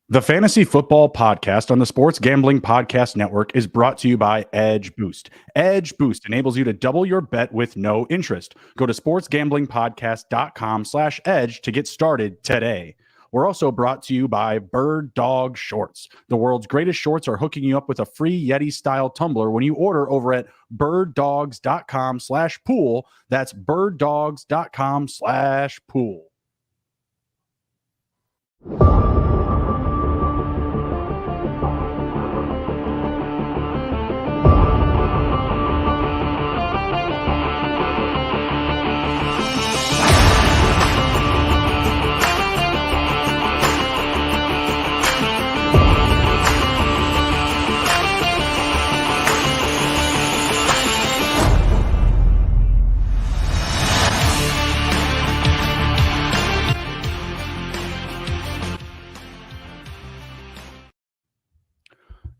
The Fantasy Football Podcast on the Sports Gambling Podcast Network is brought to you by Edge Boost. Edge Boost enables you to double your bet with no interest. Go to sportsgamblingpodcast.com/edge to get started today. We're also brought to you by Bird Dog Shorts. The world's greatest shorts are hooking you up with a free Yeti-style tumbler when you order over at birddogs.com/pool. That's birddogs.com/pool.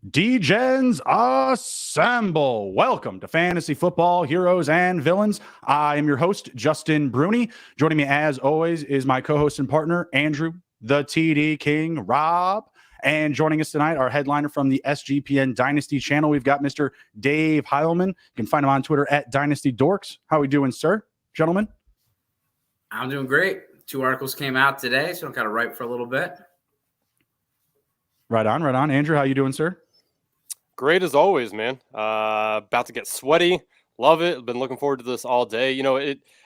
D-Gens assemble. Welcome to Fantasy Football Heroes and Villains. I am your host, Justin Bruni. Joining me as always is my co-host and partner, Andrew, the TD King, Rob. And joining us tonight, our headliner from the SGPN Dynasty channel, we've got Mr. Dave Heilman. You can find him on Twitter at Dynasty Dorks. How are we doing, sir, gentlemen? I'm doing great. 2 articles came out today, so I'm kind of write for a little bit. Right on, right on. Andrew, how you doing, sir? Great as always, man. About to get sweaty. Love it. Been looking forward to this all day. You know,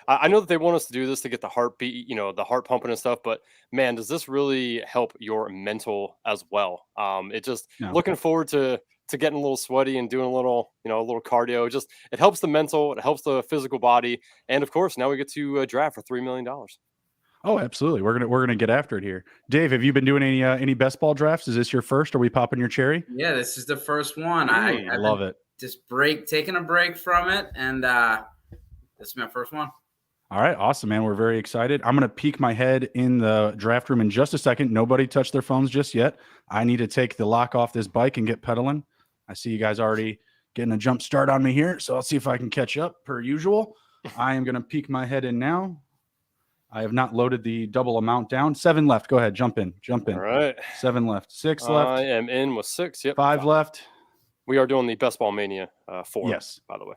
I know that they want us to do this to get the heartbeat, you know, the heart pumping and stuff. But man, does this really help your mental as well? Looking forward to getting a little sweaty and doing a little cardio. It helps the mental, it helps the physical body, and of course, now we get to draft for $3 million. Oh, absolutely. We're gonna get after it here. Dave, have you been doing any best ball drafts? Is this your first? Are we popping your cherry? Yeah, this is the first one. I love it. Just taking a break from it, and this is my first one. All right, awesome, man. We're very excited. I'm gonna peek my head in the draft room in just a second. Nobody touched their phones just yet. I need to take the lock off this bike and get pedaling. I see you guys already getting a jump start on me here, so I'll see if I can catch up per usual. I am gonna peek my head in now. I have not loaded the double amount down. 7 left. Go ahead. Jump in. All right. 7 left. 6 left. I am in with 6. Yep. 5 left. We are doing the Best Ball Mania 4. Yes. By the way.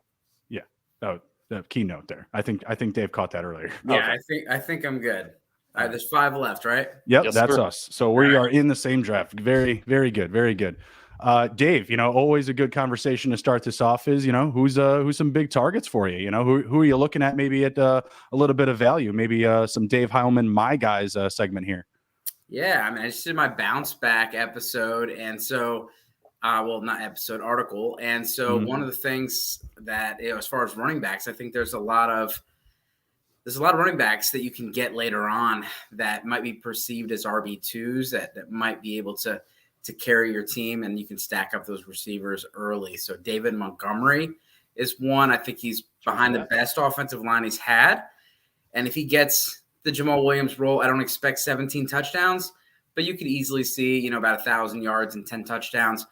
Yeah. Oh, the keynote there. I think Dave caught that earlier. Yeah, okay. I think I'm good. All right. There's 5 left, right? Yep. Yes, that's sir. us. So we are in the same draft. Very, very good. Very good. Dave, always a good conversation to start this off is, who's some big targets for you? Who are you looking at maybe at a little bit of value, maybe some Dave Heilman, my guys segment here. Yeah. I mean, I just did my bounce back episode. And so, not episode, article. And so one of the things that, as far as running backs, I think there's a lot of running backs that you can get later on that might be perceived as RB2s that might be able to carry your team, and you can stack up those receivers early. So David Montgomery is one. I think he's behind the best offensive line he's had. And if he gets the Jamal Williams role, I don't expect 17 touchdowns, but you could easily see, about 1,000 yards and 10 touchdowns.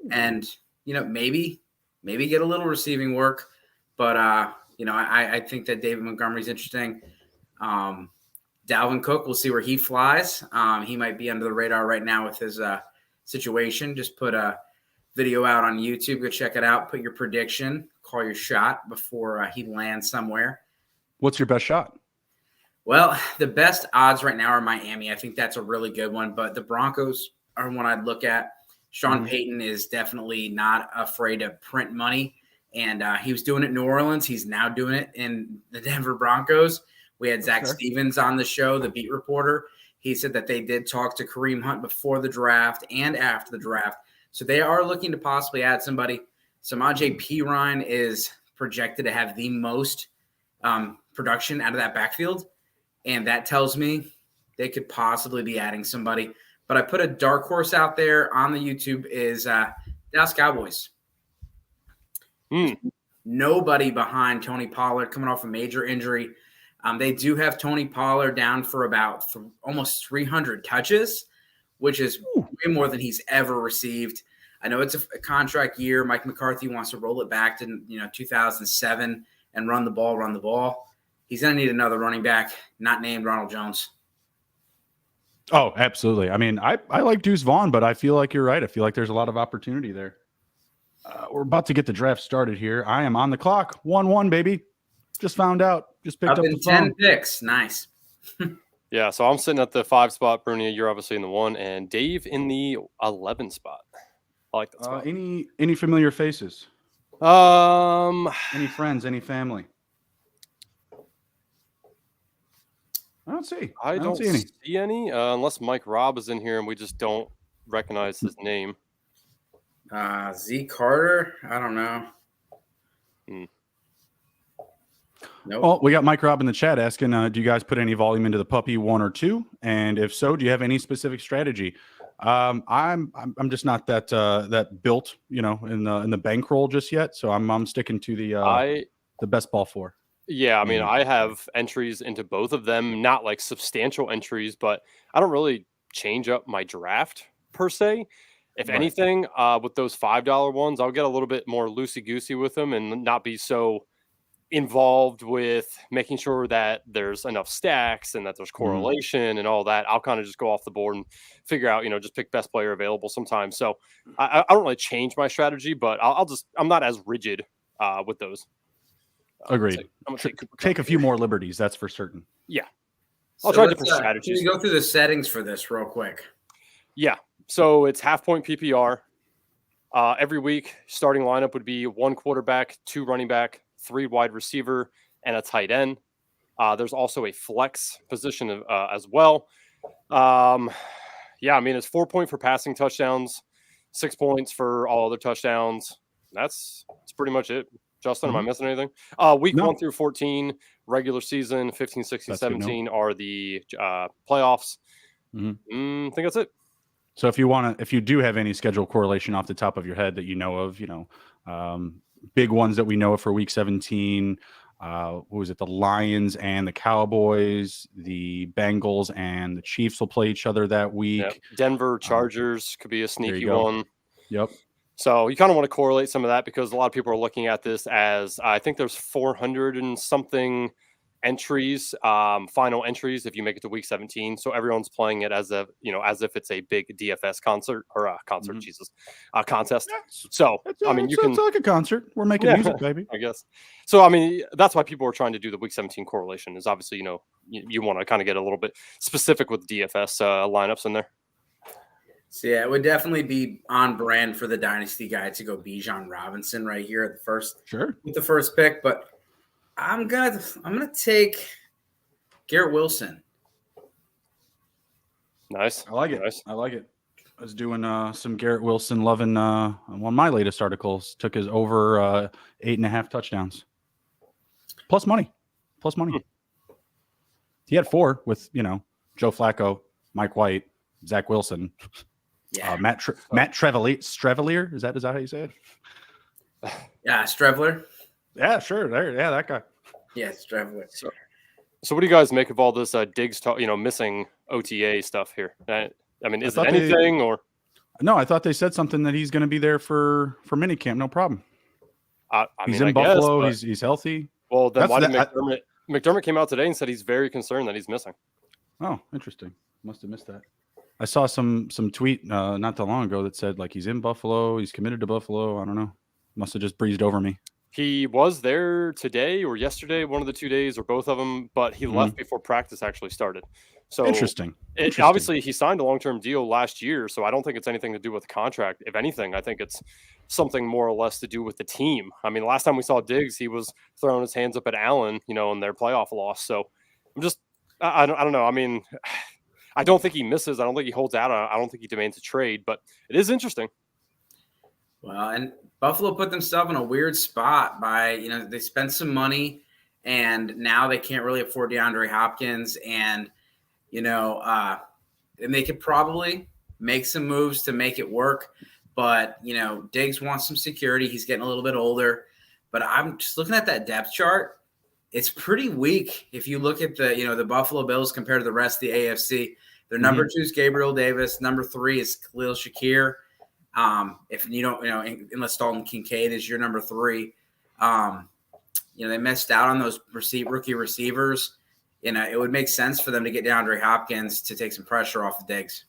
And, maybe get a little receiving work. But, I think that David Montgomery's interesting. Dalvin Cook, we'll see where he flies. He might be under the radar right now with his situation. Just put a video out on YouTube. Go check it out. Put your prediction. Call your shot before he lands somewhere. What's your best shot? Well, the best odds right now are Miami. I think that's a really good one. But the Broncos are one I'd look at. Sean Payton is definitely not afraid to print money. And he was doing it in New Orleans. He's now doing it in the Denver Broncos. We had Zach Stevens on the show, the beat reporter. He said that they did talk to Kareem Hunt before the draft and after the draft. So they are looking to possibly add somebody. Samaje Perine is projected to have the most production out of that backfield. And that tells me they could possibly be adding somebody. But I put a dark horse out there on the YouTube is Dallas Cowboys. Nobody behind Tony Pollard coming off a major injury. They do have Tony Pollard down for about almost 300 touches, which is way more than he's ever received. I know it's a contract year. Mike McCarthy wants to roll it back to 2007 and run the ball. He's going to need another running back, not named Ronald Jones. Oh, absolutely. I mean, I like Deuce Vaughn, but I feel like you're right. I feel like there's a lot of opportunity there. We're about to get the draft started here. I am on the clock. 1-1, baby. Just found out. Just picked up in the phone. 10 picks. Nice. Yeah, so I'm sitting at the 5 spot. Bruni, you're obviously in the 1, and Dave in the 11 spot. I like that spot. Any familiar faces? Any friends? Any family? I don't see. I don't see any unless Mike Robb is in here and we just don't recognize his name. Z Carter. I don't know. Nope. Well, we got Mike Robb in the chat asking, do you guys put any volume into the puppy 1 or 2? And if so, do you have any specific strategy? I'm just not that built, in the bankroll just yet. So I'm sticking to the best ball 4. Yeah, I mean, I have entries into both of them, not like substantial entries, but I don't really change up my draft per se. If anything, with those $5 ones, I'll get a little bit more loosey-goosey with them and not be so involved with making sure that there's enough stacks and that there's correlation and all that. I'll kind of just go off the board and figure out, just pick best player available sometimes. So I don't really change my strategy, but I'm not as rigid with those. Agreed. I'm gonna take a few more liberties. That's for certain. Yeah. I'll try different strategies. Can you go through the settings for this real quick? Yeah. So it's half point PPR. Every week, starting lineup would be 1 quarterback, 2 running back, 3 wide receiver, and a tight end. There's also a flex position as well. Yeah, I mean, it's 4 points for passing touchdowns, 6 points for all other touchdowns. That's pretty much it. Justin, am I missing anything? Week 1 through 14, regular season, 15, 16, 17 are the playoffs. I think that's it. So if you do have any schedule correlation off the top of your head that you know of, big ones that we know of for week 17, what was it? The Lions and the Cowboys, the Bengals and the Chiefs will play each other that week. Yep. Denver Chargers could be a sneaky one. Yep. So you kind of want to correlate some of that because a lot of people are looking at this as I think there's 400 and something entries, final entries if you make it to week 17. So everyone's playing it as if it's a big DFS concert or a concert, contest. So it's like a concert. We're making music, baby. I guess. So I mean, that's why people are trying to do the week 17 correlation. Is obviously you want to kind of get a little bit specific with DFS lineups in there. So yeah, it would definitely be on brand for the Dynasty guy to go Bijan Robinson right here at the first, with the first pick. But I'm gonna take Garrett Wilson. Nice, I like it. Nice. I like it. I was doing some Garrett Wilson loving on one of my latest articles. Took his over 8.5 touchdowns, plus money. He had 4 with Joe Flacco, Mike White, Zach Wilson. Yeah, Matt Strevelier. Is that how you say it? Yeah, Strevler. Yeah, sure. That guy. Yeah, Strevler. So what do you guys make of all this Diggs talk? Missing OTA stuff here. I mean, is it anything or? No, I thought they said something that he's going to be there for minicamp. No problem. He's in Buffalo. He's healthy. Well, then why did McDermott came out today and said he's very concerned that he's missing? Oh, interesting. Must have missed that. I saw some tweet not that long ago that said like he's in Buffalo, he's committed to Buffalo. I don't know. Must have just breezed over me. He was there today or yesterday, one of the 2 days or both of them, but he left before practice actually started. So interesting. Obviously, he signed a long-term deal last year, so I don't think it's anything to do with the contract. If anything, I think it's something more or less to do with the team. I mean, last time we saw Diggs, he was throwing his hands up at Allen, in their playoff loss. So I don't know. I mean, I don't think he misses. I don't think he holds out. I don't think he demands a trade, but it is interesting. Well, and Buffalo put themselves in a weird spot by, they spent some money and now they can't really afford DeAndre Hopkins and, and they could probably make some moves to make it work. But, Diggs wants some security. He's getting a little bit older, but I'm just looking at that depth chart. It's pretty weak. If you look at the Buffalo Bills compared to the rest of the AFC, their number 2 is Gabriel Davis. Number 3 is Khalil Shakir. If you don't, unless Dalton Kincaid is your number 3, they missed out on those rookie receivers. it would make sense for them to get DeAndre Hopkins to take some pressure off the Diggs.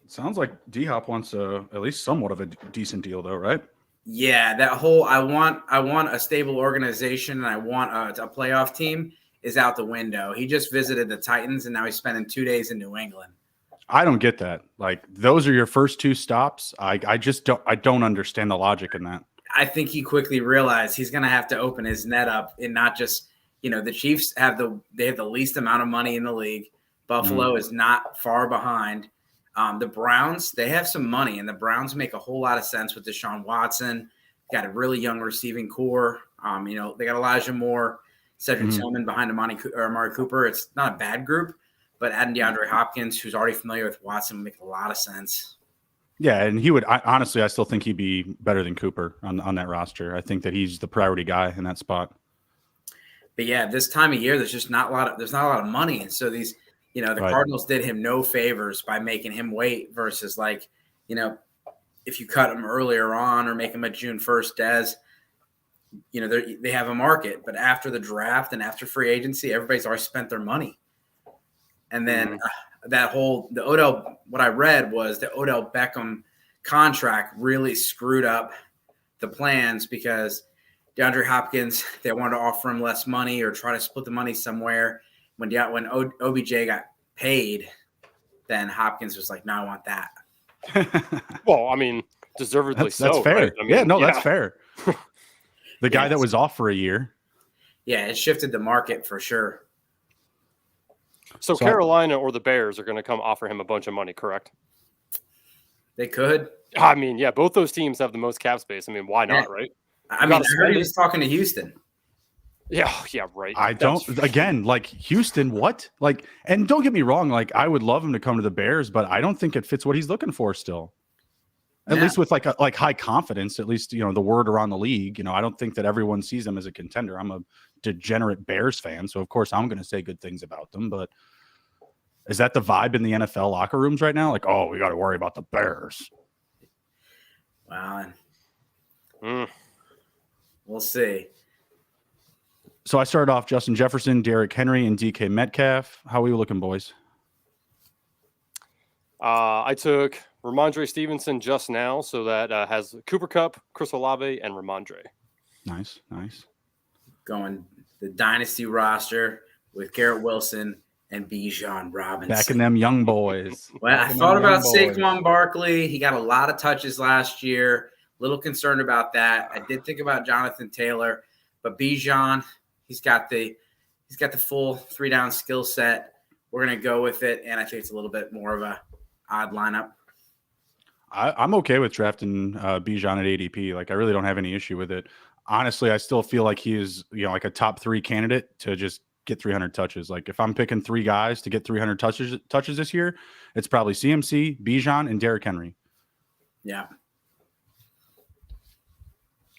It sounds like D-Hop wants at least somewhat of a decent deal, though, right? Yeah, that whole I want a stable organization and I want a playoff team is out the window. He just visited the Titans and now he's spending 2 days in New England. I don't get that. Like, those are your first 2 stops. I don't understand the logic in that. I think he quickly realized he's going to have to open his net up and not just, the Chiefs have the least amount of money in the league. Buffalo is not far behind. The Browns, they have some money, and the Browns make a whole lot of sense with Deshaun Watson. Got a really young receiving core. They got Elijah Moore, Cedric Tillman behind Amari Cooper. It's not a bad group, but adding DeAndre Hopkins, who's already familiar with Watson, would make a lot of sense. Yeah, and he would honestly, I still think he'd be better than Cooper on that roster. I think that he's the priority guy in that spot. But yeah, this time of year, there's not a lot of money, and so these. The right. Cardinals did him no favors by making him wait versus if you cut him earlier on or make him a June 1st they have a market. But after the draft and after free agency, everybody's already spent their money. And then what I read was the Odell Beckham contract really screwed up the plans because DeAndre Hopkins, they wanted to offer him less money or try to split the money somewhere. When OBJ got paid, then Hopkins was like, "No, I want that." Well, I mean, deservedly that's so. Fair. Right? I mean, that's fair. The guy that was off for a year. Yeah, it shifted the market for sure. So Carolina or the Bears are going to come offer him a bunch of money, correct? They could. I mean, yeah, both those teams have the most cap space. I mean, why not, right? I heard he was talking to Houston. Yeah, right. Houston, what? And don't get me wrong, I would love him to come to the Bears, but I don't think it fits what he's looking for still. At least with high confidence, at least, the word around the league, I don't think that everyone sees them as a contender. I'm a degenerate Bears fan, so of course I'm going to say good things about them, but is that the vibe in the NFL locker rooms right now? Oh, we got to worry about the Bears. Wow. We'll see. So I started off Justin Jefferson, Derrick Henry, and DK Metcalf. How are we looking, boys? I took Ramondre Stevenson just now, so that has Cooper Kupp, Chris Olave, and Ramondre. Nice. Going the Dynasty roster with Garrett Wilson and Bijan Robinson. Back in them young boys. Well, I thought about Saquon Barkley. He got a lot of touches last year. A little concerned about that. I did think about Jonathan Taylor, but Bijan – He's got the full 3-down skill set. We're going to go with it, and I think it's a little bit more of a odd lineup. I'm okay with drafting Bijan at ADP. I really don't have any issue with it. Honestly, I still feel like he is, a top 3 candidate to just get 300 touches. If I'm picking 3 guys to get 300 touches this year, it's probably CMC, Bijan, and Derrick Henry. Yeah.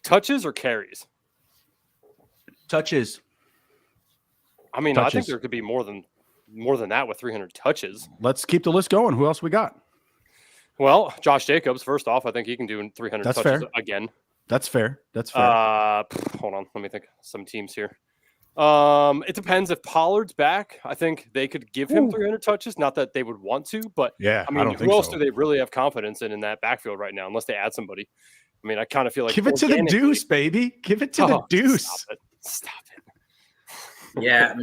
Touches or carries? Touches. I mean, I think there could be more than that with 300 touches. Let's keep the list going. Who else we got? Well, Josh Jacobs, first off, I think he can do 300 touches fair. Again. That's fair. Hold on. Let me think. Some teams here. It depends if Pollard's back. I think they could give him 300 touches. Not that they would want to, but yeah, I mean, who else do they really have confidence in that backfield right now, unless they add somebody? I mean, I kind of feel like give it to the deuce, baby. Give it to the deuce. Stop it. Yeah,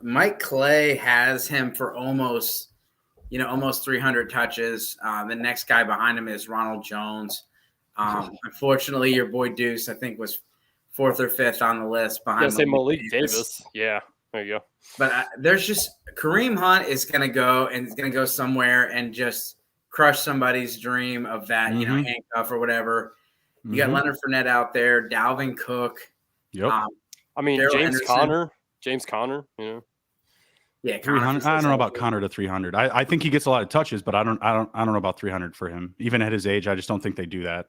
Mike Clay has him for almost 300 touches. The next guy behind him is Ronald Jones. Unfortunately, your boy Deuce, I think, was 4th or 5th on the list behind Malik Davis. Yeah, there you go. But there's just Kareem Hunt is going to go somewhere and just crush somebody's dream of that, handcuff or whatever. You got Leonard Fournette out there, Dalvin Cook. Yep. I mean, James Conner. Yeah, 300. I don't know about Conner to 300. I think he gets a lot of touches, but I don't know about 300 for him. Even at his age, I just don't think they do that.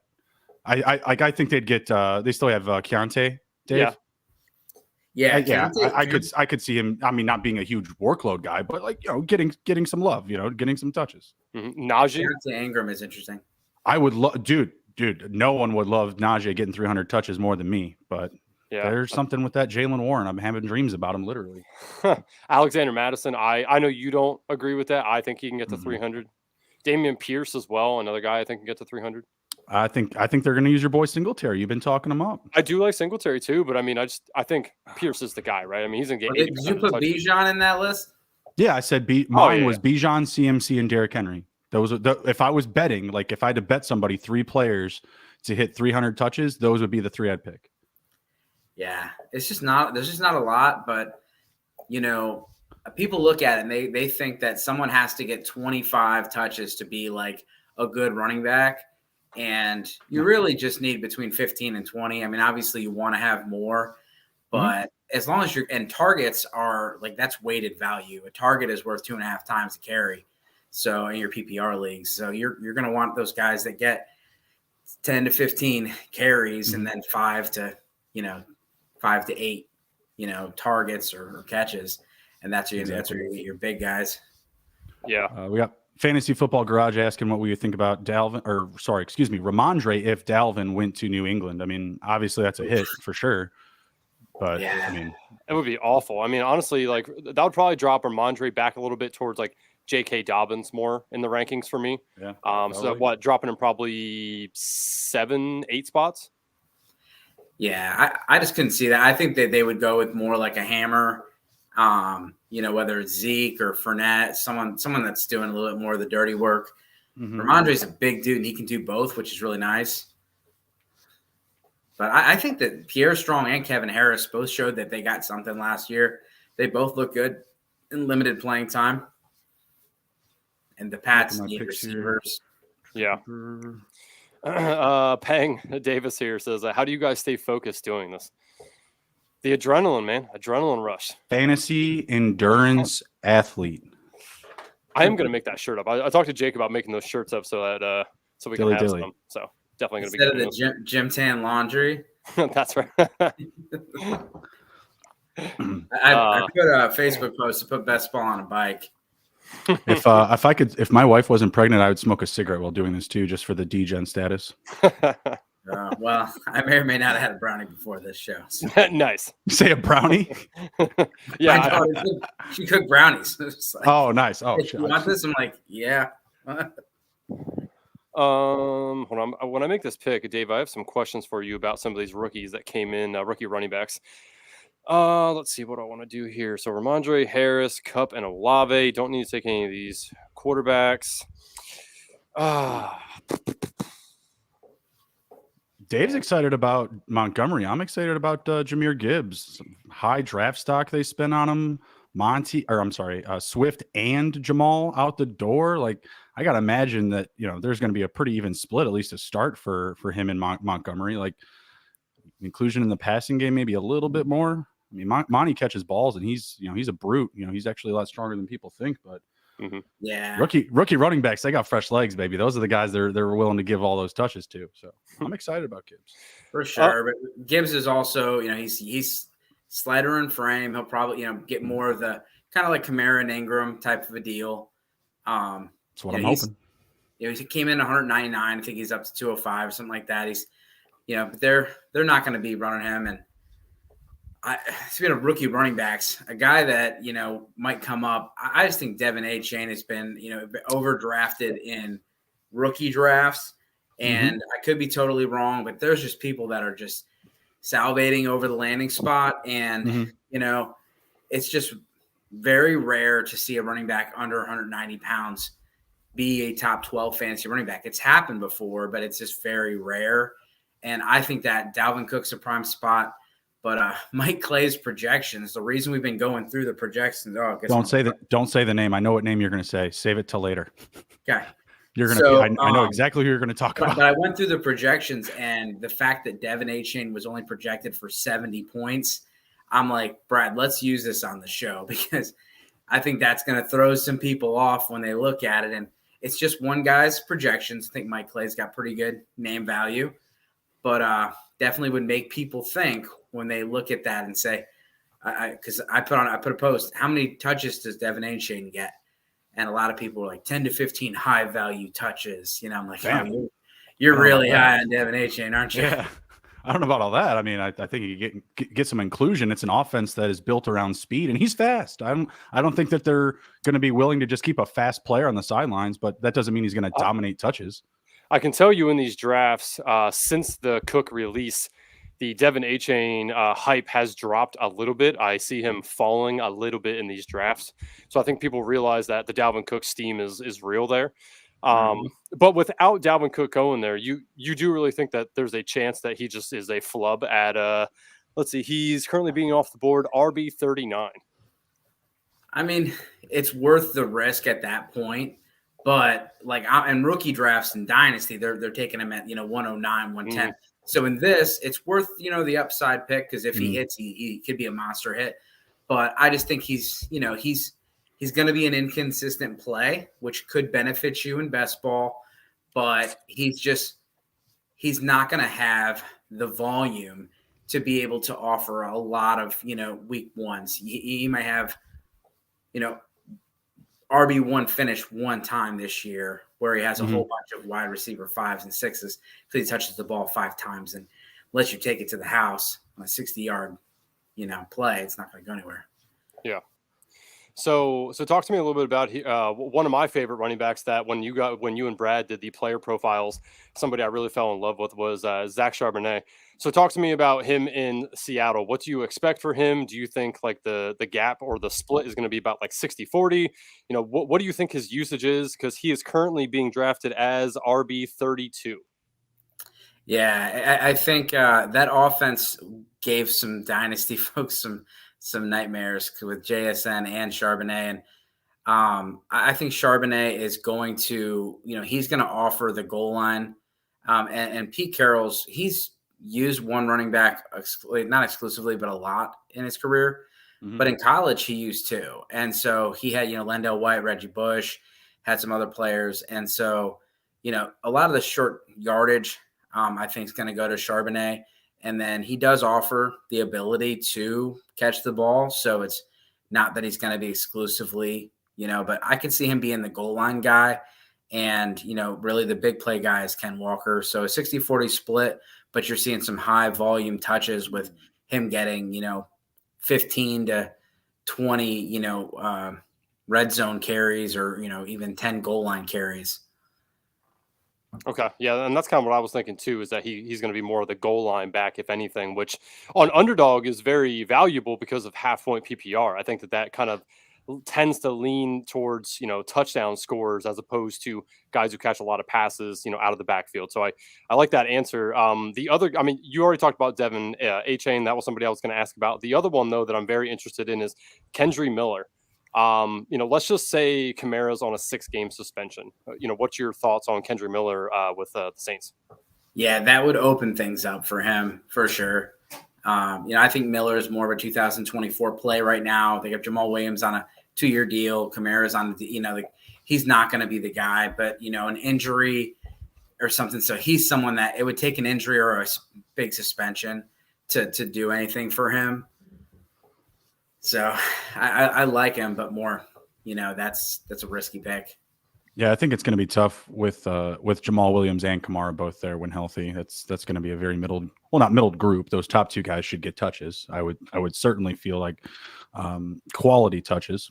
I think they'd get. They still have Keontae, Dave. Yeah. I could see him. I mean, not being a huge workload guy, but getting some love. Getting some touches. Najee Ingram is interesting. I would love, dude. No one would love Najee getting 300 touches more than me, but Yeah. There's something with that Jalen Warren. I'm having dreams about him, literally. Alexander Madison, I know you don't agree with that. I think he can get to 300. Damian Pierce as well, another guy I think can get to 300. I think they're going to use your boy Singletary. You've been talking him up. I do like Singletary too, but I mean, I think Pierce is the guy, right? I mean, he's going to get 80%. Did you put Bijan in that list? Yeah, I said mine was Bijan, CMC, and Derrick Henry. Those are if I was betting, like if I had to bet somebody 3 players to hit 300 touches, those would be the 3 I'd pick. Yeah, there's just not a lot, but people look at it and they think that someone has to get 25 touches to be like a good running back. And you really just need between 15 and 20. I mean, obviously you want to have more, but as long as and targets are like, that's weighted value. A target is worth 2.5 times a carry. So in your PPR leagues, so you're going to want those guys that get 10 to 15 carries and then 5 to 8, targets or catches. And that's where you get your big guys. Yeah. We got Fantasy Football Garage asking what we think about Ramondre if Dalvin went to New England. I mean, obviously that's a hit for sure. But I mean, it would be awful. I mean, honestly, like that would probably drop Ramondre back a little bit towards like J.K. Dobbins more in the rankings for me. Yeah. So dropping him probably 7-8 spots. Yeah, I just couldn't see that. I think that they would go with more like a hammer. Whether it's Zeke or Fournette, someone that's doing a little bit more of the dirty work. Ramondre's a big dude, and he can do both, which is really nice. But I think that Pierre Strong and Kevin Harris both showed that they got something last year. They both look good in limited playing time. And the Pats need receivers. Yeah. Pang Davis here says, how do you guys stay focused doing this? The adrenaline, man. Adrenaline rush. Fantasy endurance athlete. I am going to make that shirt up. I talked to Jake about making those shirts up so that so we can have some. So definitely going to be instead of the gym tan laundry. That's right. I put a Facebook post to put best ball on a bike. If my wife wasn't pregnant, I would smoke a cigarette while doing this too, just for the D-Gen status. Well, I may or may not have had a brownie before this show. So. Nice. You say a brownie? Yeah. She cooked brownies. Like, oh, nice. Oh, you want this? I'm like, yeah. Hold on. When I make this pick, Dave, I have some questions for you about some of these rookies that came in, rookie running backs. Let's see what I want to do here. So Ramondre, Harris, Kupp, and Olave. Don't need to take any of these quarterbacks. Dave's excited about Montgomery. I'm excited about Jahmyr Gibbs. Some high draft stock they spent on him. Swift and Jamal out the door. Like, I got to imagine that, there's going to be a pretty even split, at least to start for him in Montgomery. Like, inclusion in the passing game, maybe a little bit more. I mean, Monty catches balls and he's a brute. He's actually a lot stronger than people think, but yeah, rookie running backs, they got fresh legs, baby. Those are the guys they're willing to give all those touches to. So I'm excited about Gibbs for sure. But Gibbs is also, he's slighter in frame. He'll probably, get more of the kind of like Kamara and Ingram type of a deal. That's what I'm hoping. He came in 199. I think he's up to 205 or something like that. He's, but they're not going to be running him. And speaking of rookie running backs, a guy that, might come up, I just think Devin Achane has been, overdrafted in rookie drafts. And I could be totally wrong, but there's just people that are just salivating over the landing spot. And, it's just very rare to see a running back under 190 pounds be a top 12 fantasy running back. It's happened before, but it's just very rare. And I think that Dalvin Cook's a prime spot. But Mike Clay's projections, the reason we've been going through the projections. Don't say the name. I know what name you're going to say. Save it till later. Okay. You're going to. I know exactly who you're going to talk about. But I went through the projections, and the fact that Devin Achane was only projected for 70 points, I'm like, Brad, let's use this on the show because I think that's going to throw some people off when they look at it. And it's just one guy's projections. I think Mike Clay's got pretty good name value, but definitely would make people think when they look at that and say, because I put a post, how many touches does Devin Achane get? And a lot of people were like 10 to 15 high value touches. I'm like, you're really high on Devin Achane, aren't you? Yeah. I don't know about all that. I mean, I think you get some inclusion. It's an offense that is built around speed, and he's fast. I don't think that they're going to be willing to just keep a fast player on the sidelines, but that doesn't mean he's going to dominate touches. I can tell you in these drafts, since the Cook release, the Devin A-Chain hype has dropped a little bit. I see him falling a little bit in these drafts. So I think people realize that the Dalvin Cook steam is real there. But without Dalvin Cook going there, you do really think that there's a chance that he just is a flub at let's see, he's currently being off the board RB 39. I mean, it's worth the risk at that point, but like in rookie drafts and Dynasty, they're taking him at 109, 110. So in this, it's worth the upside pick, because if he hits, he could be a monster hit. But I just think he's going to be an inconsistent play, which could benefit you in best ball, but he's not going to have the volume to be able to offer a lot of, week ones. He might have, RB1 finish one time this year where he has a whole bunch of wide receiver 5s and 6s because he touches the ball 5 times and lets you take it to the house on a 60-yard, play. It's not going to go anywhere. Yeah. So talk to me a little bit about one of my favorite running backs that when you and Brad did the player profiles, somebody I really fell in love with was Zach Charbonnet. So talk to me about him in Seattle. What do you expect for him? Do you think like the gap or the split is going to be about like 60-40? What do you think his usage is? Because he is currently being drafted as RB 32. Yeah, I think that offense gave some Dynasty folks some nightmares with JSN and Charbonnet. And I think Charbonnet is going to, he's going to offer the goal line. And Pete Carroll's, he's used one running back, not exclusively, but a lot in his career. But in college, he used 2. And so he had, Lendell White, Reggie Bush, had some other players. And so, a lot of the short yardage, I think is going to go to Charbonnet. And then he does offer the ability to catch the ball. So it's not that he's going to be exclusively, but I can see him being the goal line guy. And, really the big play guy is Ken Walker. So a 60-40 split, but you're seeing some high volume touches with him getting, 15 to 20, red zone carries or, even 10 goal line carries. Okay. Yeah. And that's kind of what I was thinking too, is that he's going to be more of the goal line back, if anything, which on Underdog is very valuable because of half-point PPR. I think that kind of tends to lean towards, touchdown scores as opposed to guys who catch a lot of passes, out of the backfield. So I like that answer. The other, you already talked about Devin A-Chain. That was somebody I was going to ask about. The other one, though, that I'm very interested in is Kendre Miller. Let's just say Kamara's on a 6-game suspension. What's your thoughts on Kendre Miller with the Saints? Yeah, that would open things up for him for sure. I think Miller is more of a 2024 play right now. They got Jamal Williams on a 2-year deal. Kamara's on, he's not going to be the guy, but, an injury or something. So he's someone that it would take an injury or a big suspension to do anything for him. So I like him, but more, that's a risky pick. Yeah, I think it's going to be tough with Jamal Williams and Kamara both there when healthy. That's going to be a very not middled group. Those top 2 guys should get touches. I would certainly feel like quality touches.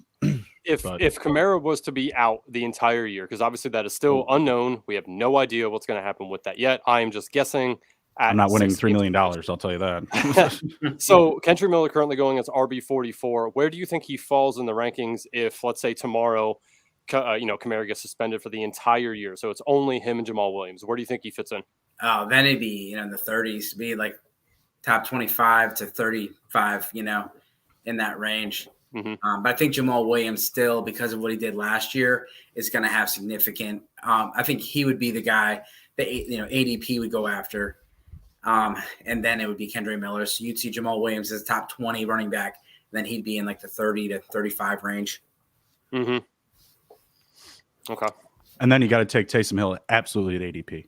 If Kamara was to be out the entire year, because obviously that is still unknown. We have no idea what's going to happen with that yet. I am just guessing. I'm not winning $3 million. I'll tell you that. So Kendre Miller currently going as RB 44. Where do you think he falls in the rankings if, let's say, tomorrow, Kamara gets suspended for the entire year? So it's only him and Jamal Williams. Where do you think he fits in? Oh, then it'd be, in the 30s, be like top 25 to 35, in that range. But I think Jamal Williams still, because of what he did last year, is going to have significant. I think he would be the guy that, ADP would go after. And then it would be Kendre Miller. So you'd see Jamal Williams as top 20 running back. Then he'd be in like the 30 to 35 range. Okay. And then you got to take Taysom Hill absolutely at ADP.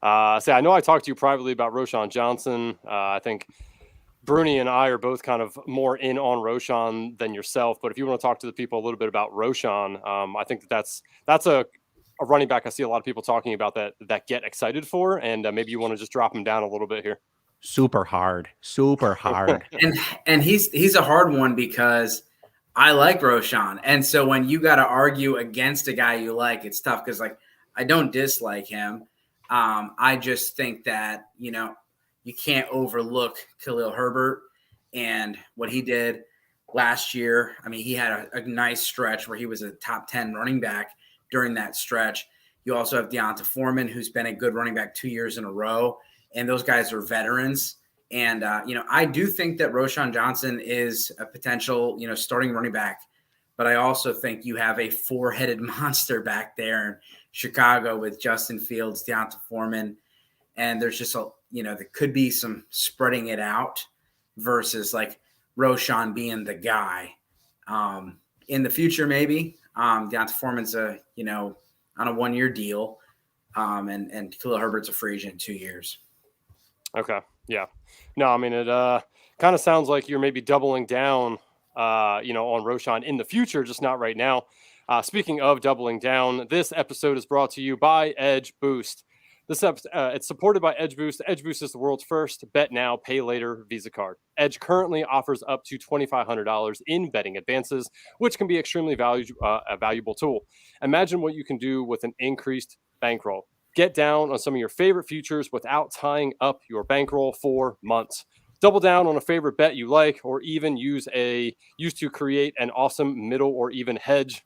I know I talked to you privately about Roschon Johnson. I think Bruni and I are both kind of more in on Roschon than yourself. But if you want to talk to the people a little bit about Roschon, I think that's a a running back I see a lot of people talking about that get excited for, and maybe you want to just drop him down a little bit here. Super hard. And he's a hard one because I like Roschon. And so when you got to argue against a guy you like, it's tough because, like, I don't dislike him. I just think that, you can't overlook Khalil Herbert and what he did last year. I mean, he had a nice stretch where he was a top 10 running back during that stretch. You also have Deonta Foreman, who's been a good running back 2 years in a row. And those guys are veterans. And, I do think that Roschon Johnson is a potential, starting running back. But I also think you have a four-headed monster back there in Chicago with Justin Fields, Deonta Foreman. And there's just there could be some spreading it out versus like Roschon being the guy. In the future, maybe. Deonta Foreman's on a 1-year deal. And Khalil Herbert's a free agent in 2 years. Okay. Yeah. No, I mean, it kind of sounds like you're maybe doubling down, on Roschon in the future, just not right now. Speaking of doubling down, this episode is brought to you by Edge Boost. This episode, it's supported by Edge Boost. Edge Boost is the world's first bet now, pay later Visa card. Edge currently offers up to $2,500 in betting advances, which can be extremely a valuable tool. Imagine what you can do with an increased bankroll. Get down on some of your favorite futures without tying up your bankroll for months. Double down on a favorite bet you like, or even use to create an awesome middle or even hedge.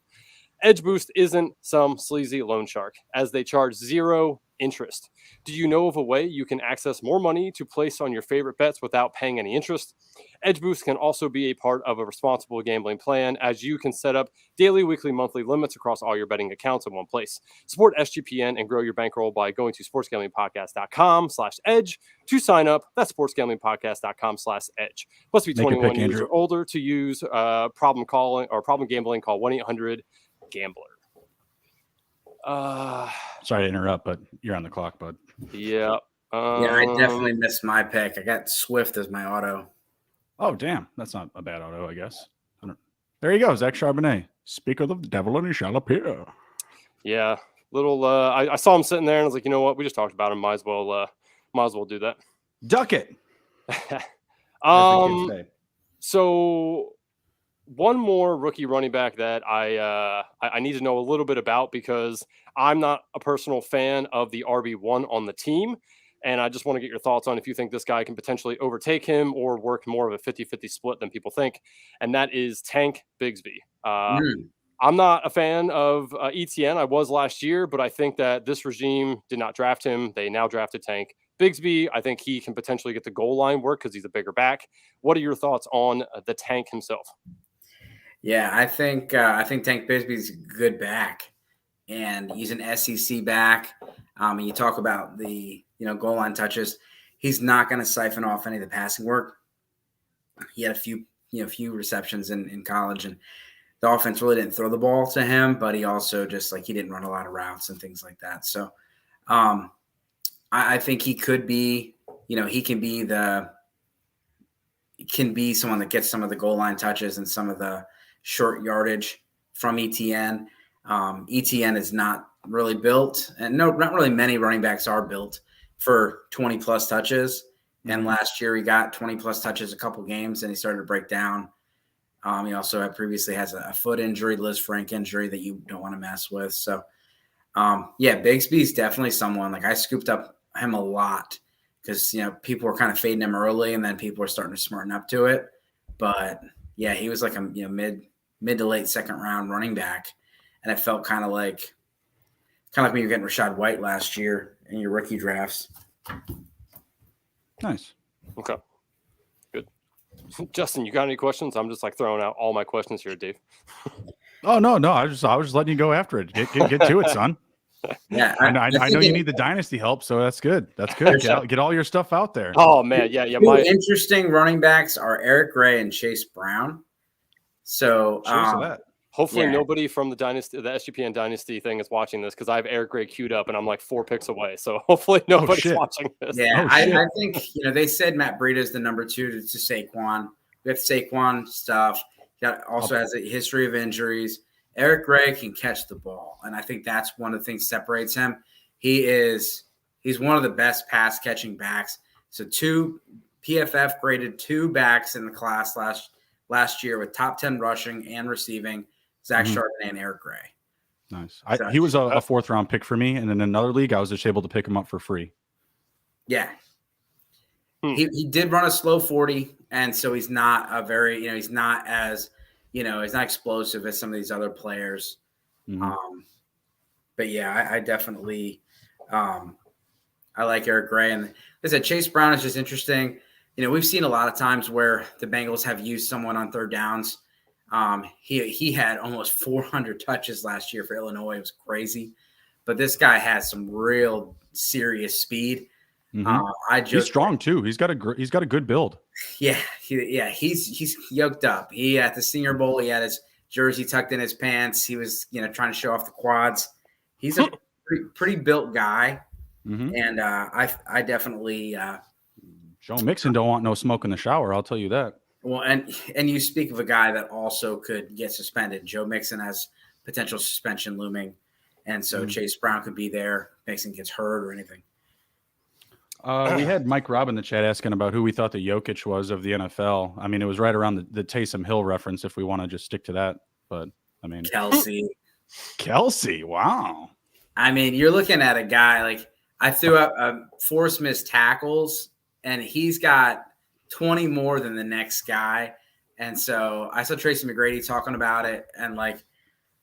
Edge Boost isn't some sleazy loan shark, as they charge zero interest. Do you know of a way you can access more money to place on your favorite bets without paying any interest? Edge Boost can also be a part of a responsible gambling plan, as you can set up daily, weekly, monthly limits across all your betting accounts in one place. Support SGPN and grow your bankroll by going to sportsgamblingpodcast.com/edge to sign up. That's sportsgamblingpodcast.com/edge. Must be 21 years or older to use problem gambling. Call 1-800-GAMBLER. Sorry to interrupt, but you're on the clock, bud. Yeah. I definitely missed my pick. I got Swift as my auto. Oh, damn. That's not a bad auto, I guess. There you go, Zach Charbonnet. Speak of the devil and he shall appear. Yeah. I saw him sitting there and I was like, you know what? We just talked about him. Might as well do that. Duck it. So one more rookie running back that I need to know a little bit about, because I'm not a personal fan of the RB1 on the team. And I just want to get your thoughts on if you think this guy can potentially overtake him or work more of a 50-50 split than people think. And that is Tank Bigsby. I'm not a fan of ETN. I was last year, but I think that this regime did not draft him. They now drafted Tank Bigsby. I think he can potentially get the goal line work because he's a bigger back. What are your thoughts on the Tank himself? Yeah, I think Tank Bigsby's a good back, and he's an SEC back. And you talk about the goal line touches. He's not going to siphon off any of the passing work. He had a few receptions in college, and the offense really didn't throw the ball to him. But he also just he didn't run a lot of routes and things like that. So I think he could be. He can be someone that gets some of the goal line touches and some of the short yardage from ETN. ETN is not really built, and not really many running backs are built for 20 plus touches. And last year he got 20 plus touches a couple games and he started to break down. He also previously has a foot injury, Liz Frank injury that you don't want to mess with. So Bigsby is definitely someone I scooped up him a lot because, people were kind of fading him early and then people were starting to smarten up to it. But yeah, he was a mid to late second round running back. And it felt kind of like when you were getting Rachaad White last year in your rookie drafts. Nice. Okay. Good. Justin, you got any questions? I'm just throwing out all my questions here, Dave. Oh, no. I was just letting you go after it. Get to it, son. Yeah. I know you need the dynasty help, so that's good. That's good. Get all your stuff out there. Oh, man. Yeah. Two interesting running backs are Eric Gray and Chase Brown. So, hopefully nobody from the SGPN Dynasty thing is watching this, because I have Eric Gray queued up and I'm 4 picks away. So hopefully nobody's watching this. Yeah, I think they said Matt Breida is the number 2 to Saquon. We have Saquon stuff. He also has a history of injuries. Eric Gray can catch the ball. And I think that's one of the things that separates him. He's one of the best pass catching backs. So PFF graded 2 backs in the class last year with top 10 rushing and receiving, Zach Charbonnet and Eric Gray. Nice. He was a 4th round pick for me. And in another league, I was just able to pick him up for free. Yeah. He did run a slow 40. And so he's not he's not as, he's not explosive as some of these other players. But yeah, I definitely, I like Eric Gray. And like I said, Chase Brown is just interesting. We've seen a lot of times where the Bengals have used someone on 3rd downs. He had almost 400 touches last year for Illinois. It was crazy. But this guy has some real serious speed. He's strong too. He's got a good build. Yeah, he's yoked up. He at the Senior Bowl, he had his jersey tucked in his pants. He was trying to show off the quads. He's a pretty built guy, and I definitely Joe Mixon don't want no smoke in the shower. I'll tell you that. Well, and you speak of a guy that also could get suspended. Joe Mixon has potential suspension looming, and so Chase Brown could be there. Mixon gets hurt or anything. We had Mike Robb in the chat asking about who we thought the Jokic was of the NFL. I mean, it was right around the Taysom Hill reference if we want to just stick to that. But, I mean. Kelsey, wow. I mean, you're looking at a guy like I threw up 4 missed tackles, and he's got 20 more than the next guy. And so I saw Tracy McGrady talking about it and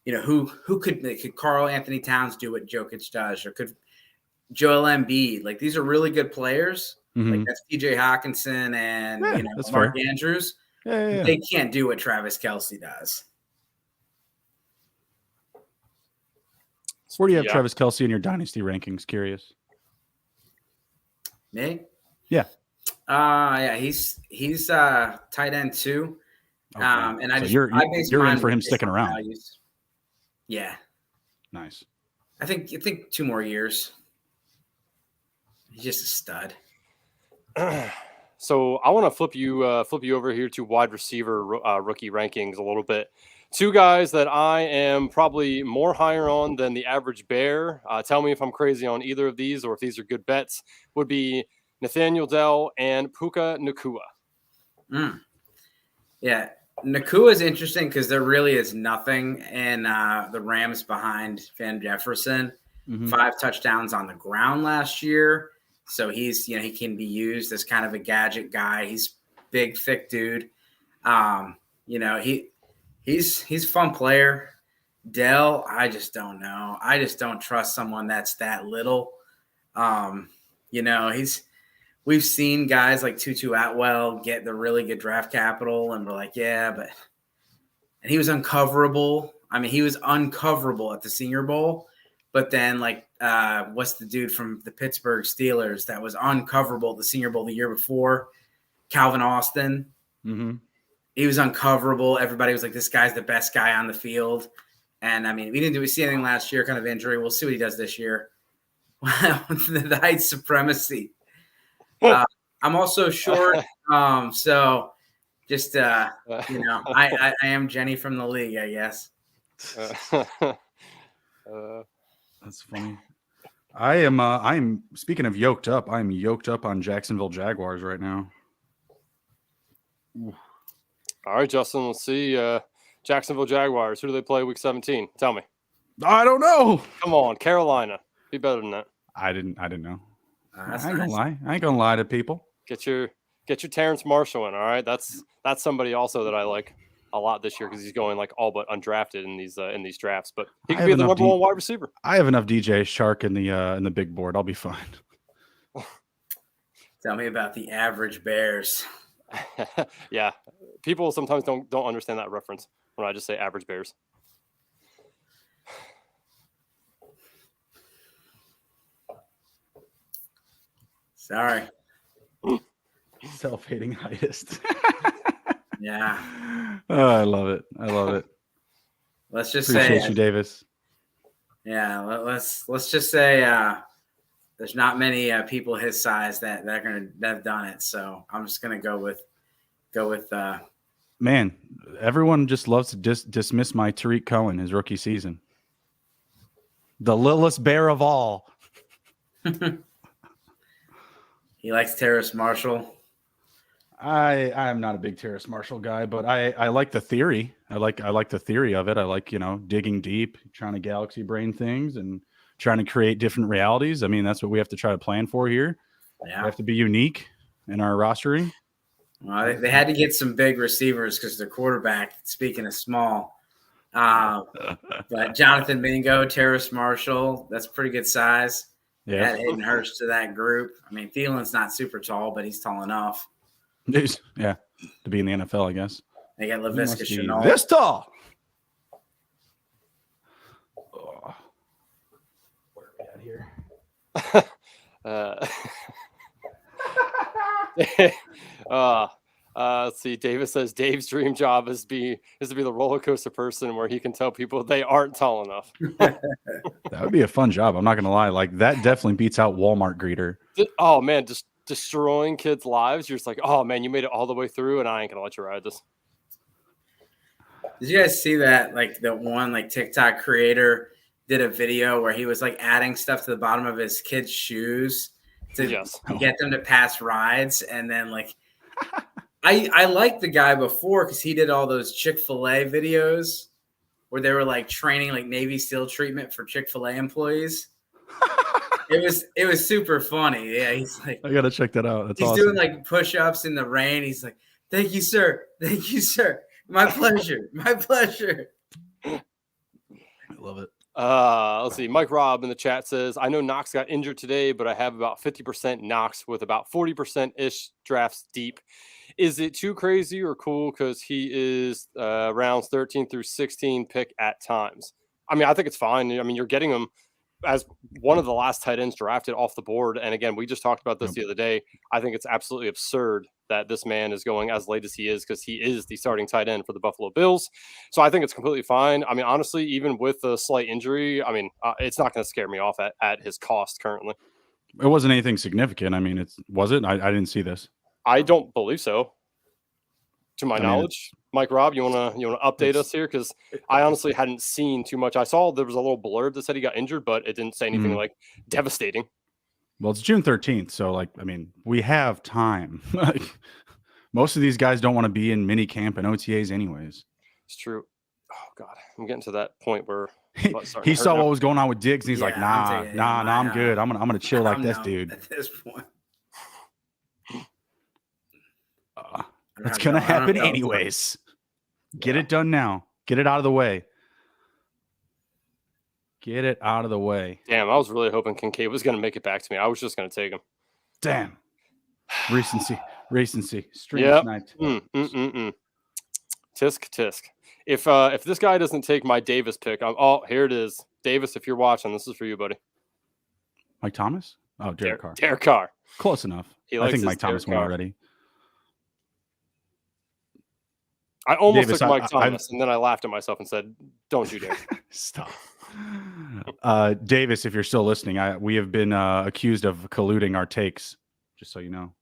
who could Karl Anthony Towns do what Jokic does, or could Joel Embiid? Like, these are really good players. Like that's TJ Hawkinson and Mark Andrews. Yeah. They can't do what Travis Kelce does. Where do you have Travis Kelce in your dynasty rankings? Curious. Me? Yeah. He's tight end 2. Okay. And I so just you're in for him sticking around. Values. Yeah. Nice. I think 2 more years. He's just a stud. So I want to flip you over here to wide receiver rookie rankings a little bit. 2 guys that I am probably more higher on than the average bear. Tell me if I'm crazy on either of these or if these are good bets. Would be Nathaniel Dell and Puka Nacua. Yeah, Nacua is interesting because there really is nothing in the Rams behind Van Jefferson. 5 touchdowns on the ground last year. So he's, he can be used as kind of a gadget guy. He's big, thick dude. He's a fun player. Dell, I just don't know. I just don't trust someone that's that little. We've seen guys like Tutu Atwell get the really good draft capital, and we're like, and he was uncoverable. I mean, he was uncoverable at the Senior Bowl. But then, what's the dude from the Pittsburgh Steelers that was uncoverable at the Senior Bowl the year before? Calvin Austin. He was uncoverable. Everybody was like, this guy's the best guy on the field. And, I mean, we didn't see anything last year, kind of injury. We'll see what he does this year. The height supremacy. I'm also short. So just, I am Jenny from the league, I guess. That's funny. I'm speaking of yoked up. I'm yoked up on Jacksonville Jaguars right now. All right, Justin, let's see. Jacksonville Jaguars. Who do they play week 17? Tell me. I don't know. Come on, Carolina. Be better than that. I didn't know. I ain't gonna lie. I ain't gonna lie to people. Get your Terrence Marshall in. All right, that's somebody also that I like a lot this year because he's going all but undrafted in these drafts. But he could be the number 1 wide receiver. I have enough DJ Shark in the big board. I'll be fine. Tell me about the average Bears. Yeah, people sometimes don't understand that reference when I just say average Bears. Sorry. Self-hating heightist. Yeah. Oh, I love it. Let's just Appreciate you, Davis. Yeah, let's just say there's not many people his size that have done it. So I'm just gonna go with. Man, everyone just loves to dismiss my Tariq Cohen his rookie season. The littlest bear of all. He likes Terrace Marshall. I am not a big Terrace Marshall guy, but I like the theory. I like the theory of it. I like, digging deep, trying to galaxy brain things and trying to create different realities. I mean, that's what we have to try to plan for here. Yeah. We have to be unique in our rostering. Well, they had to get some big receivers because their quarterback, speaking of small, but Jonathan Mingo, Terrace Marshall, that's pretty good size. Yeah. Add Hayden Hurst to that group. I mean, Thielen's not super tall, but he's tall enough. Yeah, to be in the NFL, I guess. They got Laviska Shenault. This tall. Oh. Where are we at here? Let's see. Davis says Dave's dream job is to be the roller coaster person where he can tell people they aren't tall enough. That would be a fun job. I'm not gonna lie. Like that definitely beats out Walmart greeter. Oh man, just destroying kids' lives. You're just like, oh man, you made it all the way through, and I ain't gonna let you ride this. Did you guys see that? Like the one TikTok creator did a video where he was adding stuff to the bottom of his kids' shoes to get them to pass rides, and then I liked the guy before because he did all those Chick-fil-A videos where they were training Navy SEAL treatment for Chick-fil-A employees. It was super funny. Yeah, he's I gotta check that out. That's he's awesome. doing push-ups in the rain. He's like, "Thank you, sir. Thank you, sir. My pleasure. My pleasure." I love it. Let's see. Mike Robb in the chat says, I know Knox got injured today, but I have about 50% Knox with about 40%-ish drafts deep. Is it too crazy or cool because he is rounds 13 through 16 pick at times? I mean, I think it's fine. I mean, you're getting him as one of the last tight ends drafted off the board. And again, we just talked about this the other day. I think it's absolutely absurd that this man is going as late as he is because he is the starting tight end for the Buffalo Bills. So I think it's completely fine. I mean, honestly, even with a slight injury, I mean, it's not going to scare me off at his cost currently. It wasn't anything significant. I mean, was it? I didn't see this. I don't believe so. To my knowledge, Mike Robb, you wanna update us here because I honestly hadn't seen too much. I saw there was a little blurb that said he got injured, but it didn't say anything devastating. Well, it's June 13th, so I mean, we have time. Most of these guys don't want to be in mini camp and OTAs anyways. It's true. Oh God, I'm getting to that point where he saw what was going on with Diggs, and he's like, "Nah, I'm good. I'm gonna chill like this, dude." At this point. It's going to happen anyways. Get it done now. Get it out of the way. Get it out of the way. Damn, I was really hoping Kincaid was going to make it back to me. I was just going to take him. Damn. Recency. Stream sniped. Tisk. If this guy doesn't take my Davis pick, here it is. Davis, if you're watching, this is for you, buddy. Mike Thomas? Oh, Derek Carr. Derek Carr. Close enough. I think Mike Thomas won already. I almost took Mike Thomas, and then I laughed at myself and said, "Don't you dare!" Stop, Davis. If you're still listening, we have been accused of colluding our takes. Just so you know.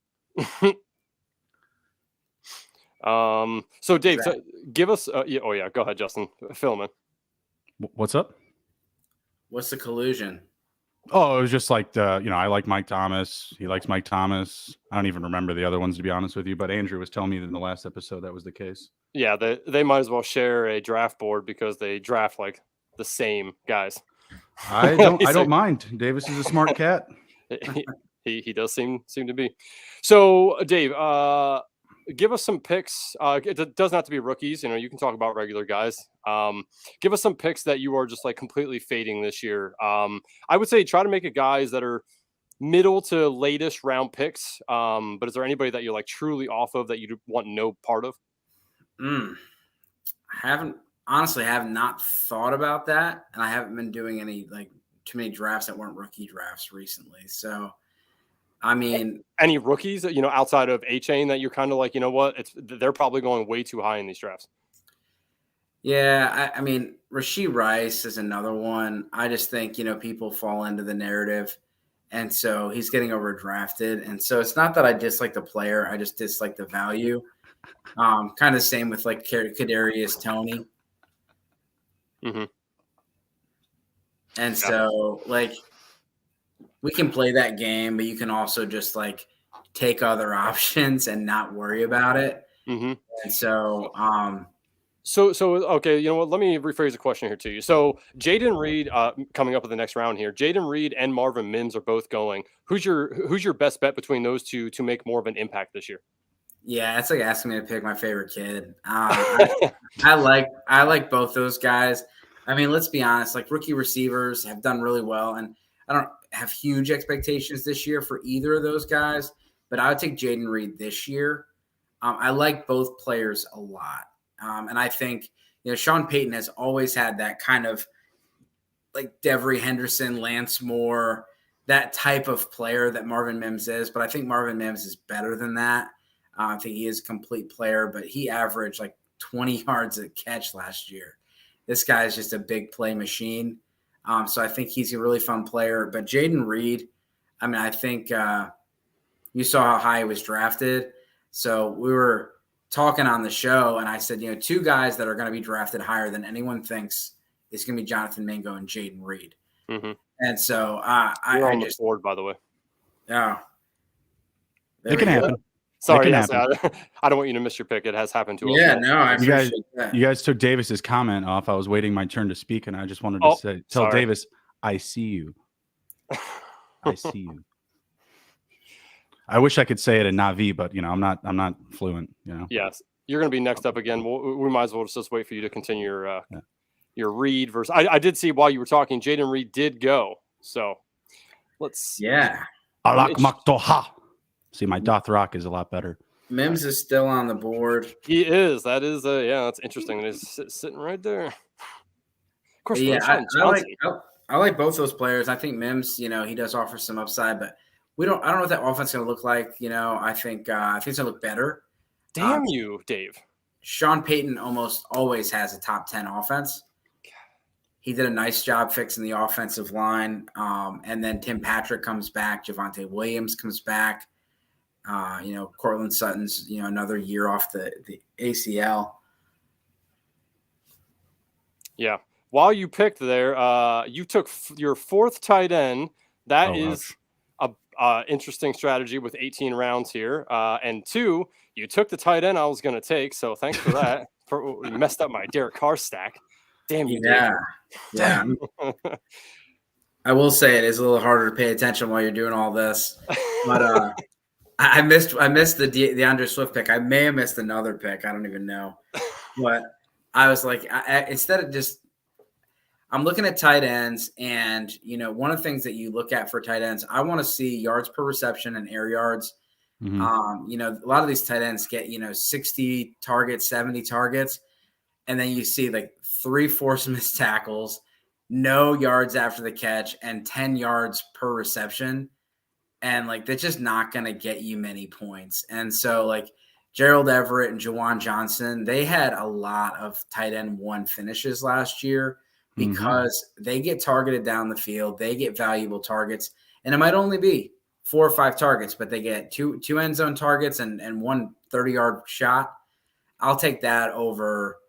So Dave, give us. Go ahead, Justin. Fill him in. What's up? What's the collusion? Oh, it was just I like Mike Thomas. He likes Mike Thomas. I don't even remember the other ones, to be honest with you. But Andrew was telling me in the last episode that was the case. Yeah, they might as well share a draft board because they draft the same guys. I don't mind. Davis is a smart cat. He does seem to be. So Dave, give us some picks. It doesn't have to be rookies. You can talk about regular guys. Give us some picks that you are just completely fading this year. I would say try to make it guys that are middle to latest round picks. But is there anybody that you're truly off of that you want no part of? I have not thought about that, and I haven't been doing any too many drafts that weren't rookie drafts recently. So, I mean, any rookies that outside of A-Chain that you're kind of you know what, they're probably going way too high in these drafts. Yeah, I mean, Rashee Rice is another one. I just think people fall into the narrative, and so he's getting overdrafted. And so it's not that I dislike the player; I just dislike the value. Kind of the same with Kadarius Toney. Mm-hmm. And so, like, we can play that game, but you can also just, like, take other options and not worry about it. Mm-hmm. And so, So okay, you know what? Let me rephrase the question here to you. So Jaden Reed, coming up in the next round here. Jaden Reed and Marvin Mims are both going. Who's your best bet between those two to make more of an impact this year? yeah, it's like asking me to pick my favorite kid. I like both those guys. I mean, let's be honest. Like, rookie receivers have done really well, and I don't have huge expectations this year for either of those guys. But I would take Jaden Reed this year. I like both players a lot. And I think, Sean Payton has always had that kind of like Devery Henderson, Lance Moore, that type of player that Marvin Mims is. But I think Marvin Mims is better than that. I think he is a complete player, but he averaged like 20 yards a catch last year. This guy is just a big play machine. So I think he's a really fun player. But Jaden Reed, I mean, I think you saw how high he was drafted. So we were talking on the show, and I said, two guys that are going to be drafted higher than anyone thinks is going to be Jonathan Mingo and Jaden Reed. Mm-hmm. And so you're on the board, by the way. Yeah, it can happen. Sorry, yes, I don't want you to miss your pick. It has happened to us. Yeah, no, I appreciate that. You guys took Davis's comment off. I was waiting my turn to speak, and I just wanted to tell Davis, I see you. I see you. I wish I could say it in Navi, but I'm not fluent. Yes, you're going to be next up again. We might as well just wait for you to continue your Reed versus. I did see while you were talking, Jaden Reed did go. So let's. Yeah. Alak Maktoha. See, my Dothrock is a lot better. Mims is still on the board. He is. That is. That's interesting. It's sitting right there. Of course. Yeah, I like both those players. I think Mims, he does offer some upside, but I don't know what that offense is going to look like. I think it's going to look better. Damn you, Dave. Sean Payton almost always has a top 10 offense. He did a nice job fixing the offensive line. And then Tim Patrick comes back. Javonte Williams comes back. Cortland Sutton's, another year off the ACL. Yeah. While you picked there, you took your fourth tight end. That is a interesting strategy with 18 rounds here. And 2, you took the tight end I was going to take. So thanks for that. You messed up my Derek Carr stack. Damn you. Yeah. I will say it is a little harder to pay attention while you're doing all this. But I missed the DeAndre Swift pick. I may have missed another pick. I don't even know. But I was like, instead of just – I'm looking at tight ends, and, one of the things that you look at for tight ends, I want to see yards per reception and air yards. Mm-hmm. A lot of these tight ends get, 60 targets, 70 targets, and then you see like 3 forced missed tackles, no yards after the catch, and 10 yards per reception. And, like, that's just not going to get you many points. And so, like, Gerald Everett and Juwan Johnson, they had a lot of tight end 1 finishes last year because they get targeted down the field. They get valuable targets. And it might only be 4 or 5 targets, but they get two end zone targets and 1 30-yard shot. I'll take that over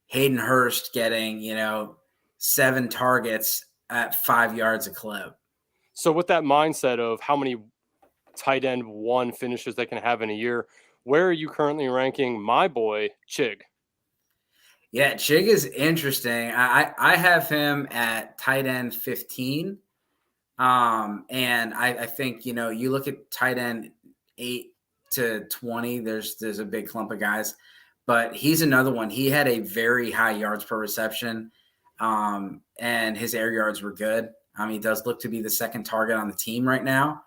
Hayden Hurst getting, 7 targets at 5 yards a clip. So with that mindset of how many tight end 1 finishes they can have in a year, where are you currently ranking my boy Chig? Yeah, Chig is interesting. I have him at tight end 15. And I think, you look at tight end 8 to 20, there's a big clump of guys, but he's another one. He had a very high yards per reception, and his air yards were good. He does look to be the second target on the team right now.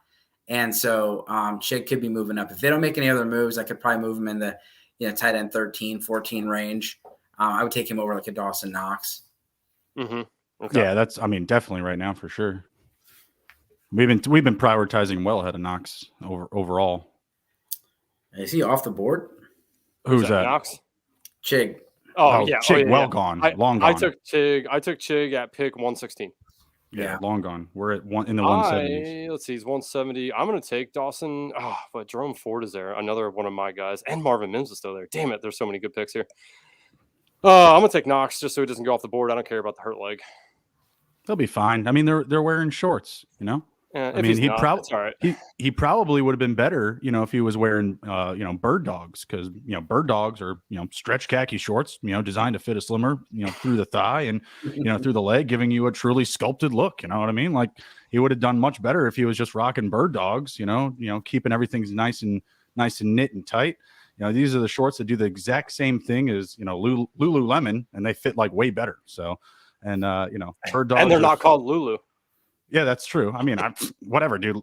And so Chig could be moving up. If they don't make any other moves, I could probably move him in the tight end 13, 14 range. I would take him over like a Dawson Knox. Mm-hmm. Okay. Yeah, that's definitely right now for sure. We've been prioritizing well ahead of Knox overall. Is he off the board? Who's that? Knox? Chig. Oh yeah, Chig, gone, long gone. I took Chig at pick 116. Yeah, long gone. We're at in the 170s. Let's see, he's 170. I'm going to take Dawson. Oh, but Jerome Ford is there. Another one of my guys. And Marvin Mims is still there. Damn it, there's so many good picks here. I'm going to take Knox just so he doesn't go off the board. I don't care about the hurt leg. They'll be fine. I mean, they're wearing shorts, you know. I mean, it's all right. he probably would have been better, you know, if he was wearing, bird dogs, because, bird dogs are, stretch khaki shorts, designed to fit a slimmer, through the thigh and, through the leg, giving you a truly sculpted look. You know what I mean? Like, he would have done much better if he was just rocking bird dogs, keeping everything nice and knit and tight. These are the shorts that do the exact same thing as, Lululemon, and they fit like way better. So, and, bird dogs. And they're not called Lulu. Yeah, that's true. I mean, whatever, dude.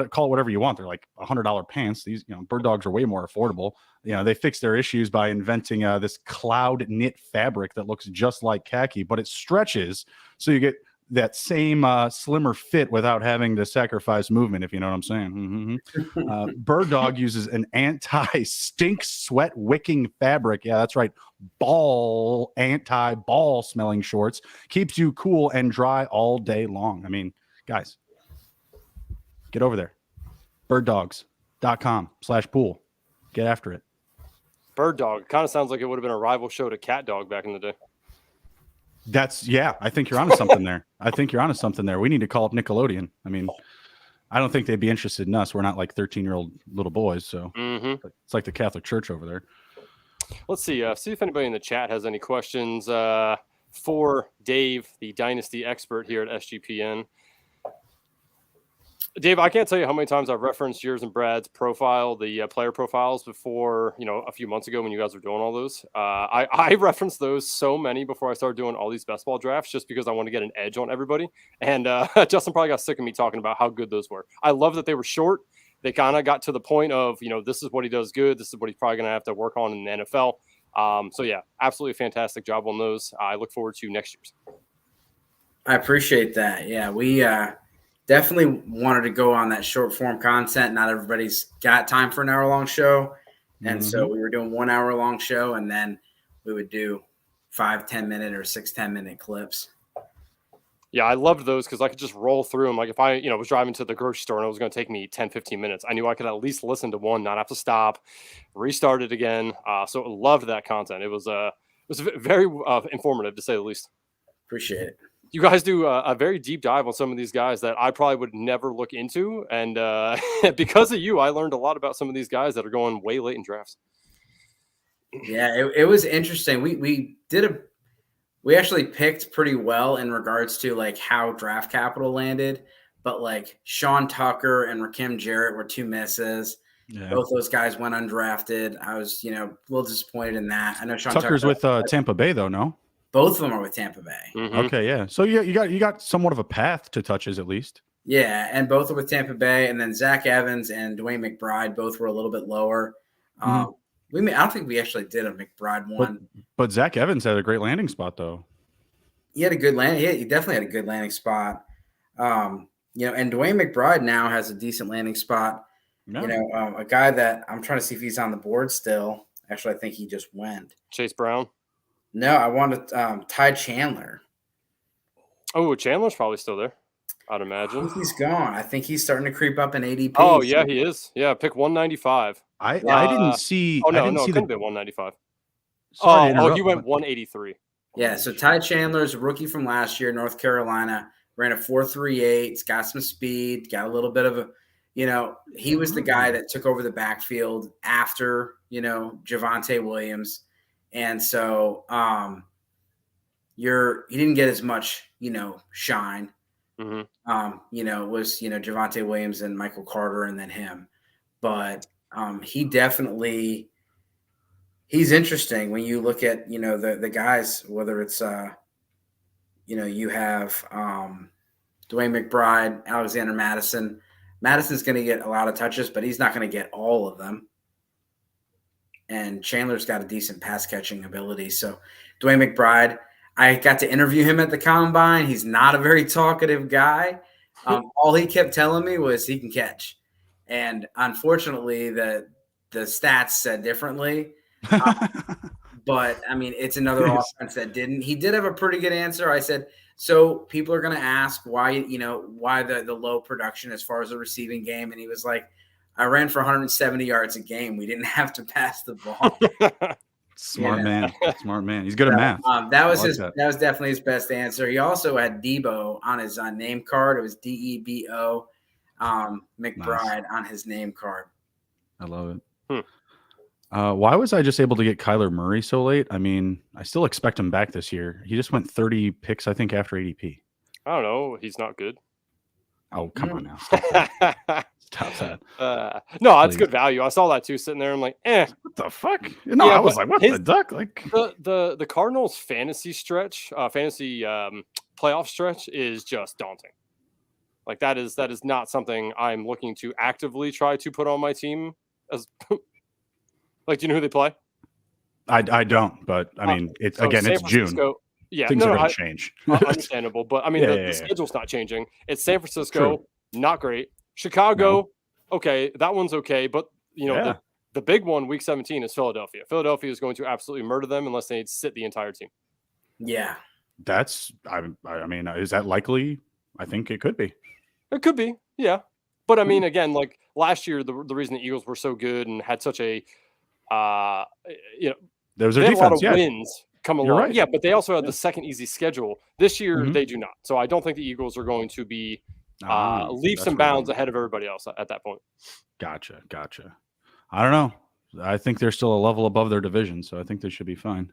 Call it whatever you want. They're like $100 pants. These, bird dogs are way more affordable. They fix their issues by inventing this cloud knit fabric that looks just like khaki, but it stretches, so you get that same slimmer fit without having to sacrifice movement. If you know what I'm saying. Mm-hmm. Bird dog uses an anti-stink sweat wicking fabric. Yeah, that's right. Anti-ball smelling shorts, keeps you cool and dry all day long. I mean, guys, get over there. birddogs.com/pool. Get after it. Bird dog kind of sounds like it would have been a rival show to cat dog back in the day. I think you're onto something there. We need to call up Nickelodeon. I mean, I don't think they'd be interested in us. We're not like 13-year-old little boys. So It's like the Catholic Church over there. Let's see if anybody in the chat has any questions for Dave, the Dynasty expert here at SGPN. Dave, I can't tell you how many times I've referenced yours and Brad's profile, the player profiles before, a few months ago when you guys were doing all those. I referenced those so many before I started doing all these best ball drafts just because I want to get an edge on everybody. And Justin probably got sick of me talking about how good those were. I love that they were short. They kind of got to the point of, this is what he does good. This is what he's probably going to have to work on in the NFL. So, yeah, absolutely fantastic job on those. I look forward to next year's. I appreciate that. Yeah, we definitely wanted to go on that short form content. Not everybody's got time for an hour-long show. And so we were doing 1 hour-long show, and then we would do 5, 10-minute or 6, 10-minute clips. Yeah, I loved those because I could just roll through them. Like if I, was driving to the grocery store and it was going to take me 10, 15 minutes, I knew I could at least listen to one, not have to stop, restart it again. So I loved that content. It was very informative, to say the least. Appreciate it. You guys do a very deep dive on some of these guys that I probably would never look into. And because of you, I learned a lot about some of these guys that are going way late in drafts. Yeah, it was interesting. We actually picked pretty well in regards to like how draft capital landed, but like Sean Tucker and Rakim Jarrett were 2 misses. Yeah. Both those guys went undrafted. I was, a little disappointed in that. I know Sean Tucker's with Tampa Bay though, no? Both of them are with Tampa Bay. Mm-hmm. Okay, yeah. So you got somewhat of a path to touches at least. Yeah, and both are with Tampa Bay, and then Zach Evans and Dwayne McBride both were a little bit lower. I don't think we actually did a McBride one. But Zach Evans had a great landing spot, though. He had a good landing. He definitely had a good landing spot. And Dwayne McBride now has a decent landing spot. No. A guy that I'm trying to see if he's on the board still. Actually, I think he just went. Chase Brown? No, I wanted Ty Chandler. Oh, Chandler's probably still there, I'd imagine. I think he's gone. I think he's starting to creep up in ADP. Oh, yeah, he is. Yeah, pick 195. I didn't see. Oh, no, it couldn't be 195. He went 183. Yeah, so Ty Chandler's a rookie from last year, North Carolina, ran a 4.38. He's got some speed, got a little bit of a, he was the guy that took over the backfield after, Javonte Williams. And so he didn't get as much, shine. Mm-hmm. It was, Javonte Williams and Michael Carter and then him. But he definitely – he's interesting when you look at, the guys, whether it's, you have Dwayne McBride, Alexander Madison. Madison's going to get a lot of touches, but he's not going to get all of them. And Chandler's got a decent pass catching ability. So Dwayne McBride, I got to interview him at the Combine. He's not a very talkative guy. All he kept telling me was he can catch. And unfortunately, the stats said differently. But I mean, it's another offense that didn't. He did have a pretty good answer. I said, so people are going to ask why the low production as far as the receiving game. And he was like, I ran for 170 yards a game. We didn't have to pass the ball. Smart man. Smart man. He's good at math. That was definitely his best answer. He also had Debo on his name card. It was Debo McBride on his name card. I love it. Why was I just able to get Kyler Murray so late? I mean, I still expect him back this year. He just went 30 picks, I think, after ADP. I don't know. He's not good. Oh, come on now. Stop that. No, that's good value. I saw that too, sitting there. I'm like, what the fuck? No, yeah, I was like, what the duck? Like the Cardinals fantasy stretch, playoff stretch is just daunting. Like that is not something I'm looking to actively try to put on my team. As like, do you know who they play? I don't, but I mean, it's June. Yeah, things are going to change. Understandable, but I mean, the schedule's not changing. It's San Francisco, not great. Chicago, okay, that one's okay, but the big one, Week 17, is Philadelphia. Philadelphia is going to absolutely murder them unless they sit the entire team. Yeah, I mean, is that likely? I think it could be. It could be, yeah. But I mean, again, like last year, the reason the Eagles were so good and had such a, there was a defense, lot of wins come along. Right. Yeah, but they also had the second easy schedule. This year, they do not. So I don't think the Eagles are going to be leaps and bounds ahead of everybody else at that point. Gotcha. I don't know. I think they're still a level above their division, so I think they should be fine.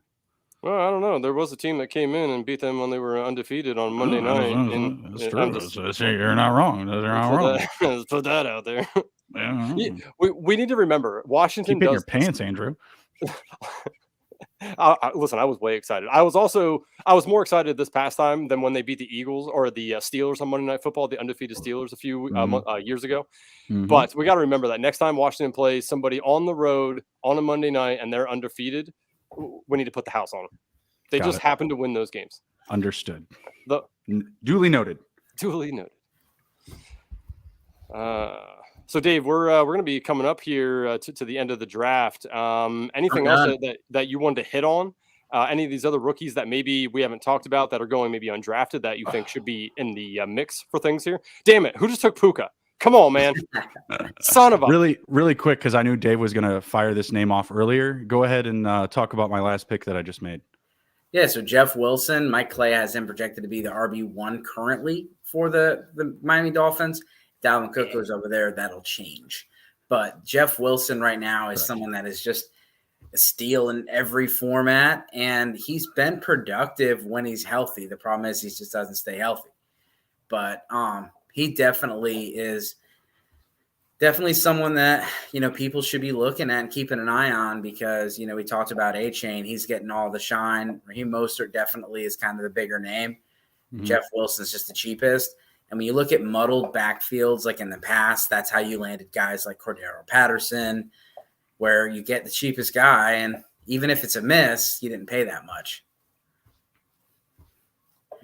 Well, I don't know. There was a team that came in and beat them when they were undefeated on Monday night. That's true. You're not wrong. You're not wrong. Let's put that out there. We need to remember Washington. Keep in your pants, Andrew. Listen, I was way excited. I was more excited this past time than when they beat the Eagles or the Steelers on Monday Night Football, the undefeated Steelers a few years ago. But we got to remember that next time Washington plays somebody on the road on a Monday night and they're undefeated, we need to put the house on them. They just happen to win those games. Understood. Duly noted. So, Dave, we're going to be coming up here to the end of the draft. Anything else that you wanted to hit on? Any of these other rookies that maybe we haven't talked about that are going maybe undrafted that you think should be in the mix for things here? Damn it. Who just took Puka? Come on, man. Son of a... Really quick, because I knew Dave was going to fire this name off earlier. Go ahead and talk about my last pick that I just made. Yeah, so Jeff Wilson, Mike Clay has him projected to be the RB1 currently for the Miami Dolphins. Dalvin Cook goes over there, that'll change. But Jeff Wilson right now is someone that is just a steal in every format, and he's been productive when he's healthy. The problem is he just doesn't stay healthy. But he definitely is someone that, people should be looking at and keeping an eye on because, we talked about A-Chain. He's getting all the shine. Raheem Mostert definitely is kind of the bigger name. Jeff Wilson's just the cheapest. And when you look at muddled backfields like in the past, that's how you landed guys like Cordero Patterson, where you get the cheapest guy. And even if it's a miss, you didn't pay that much.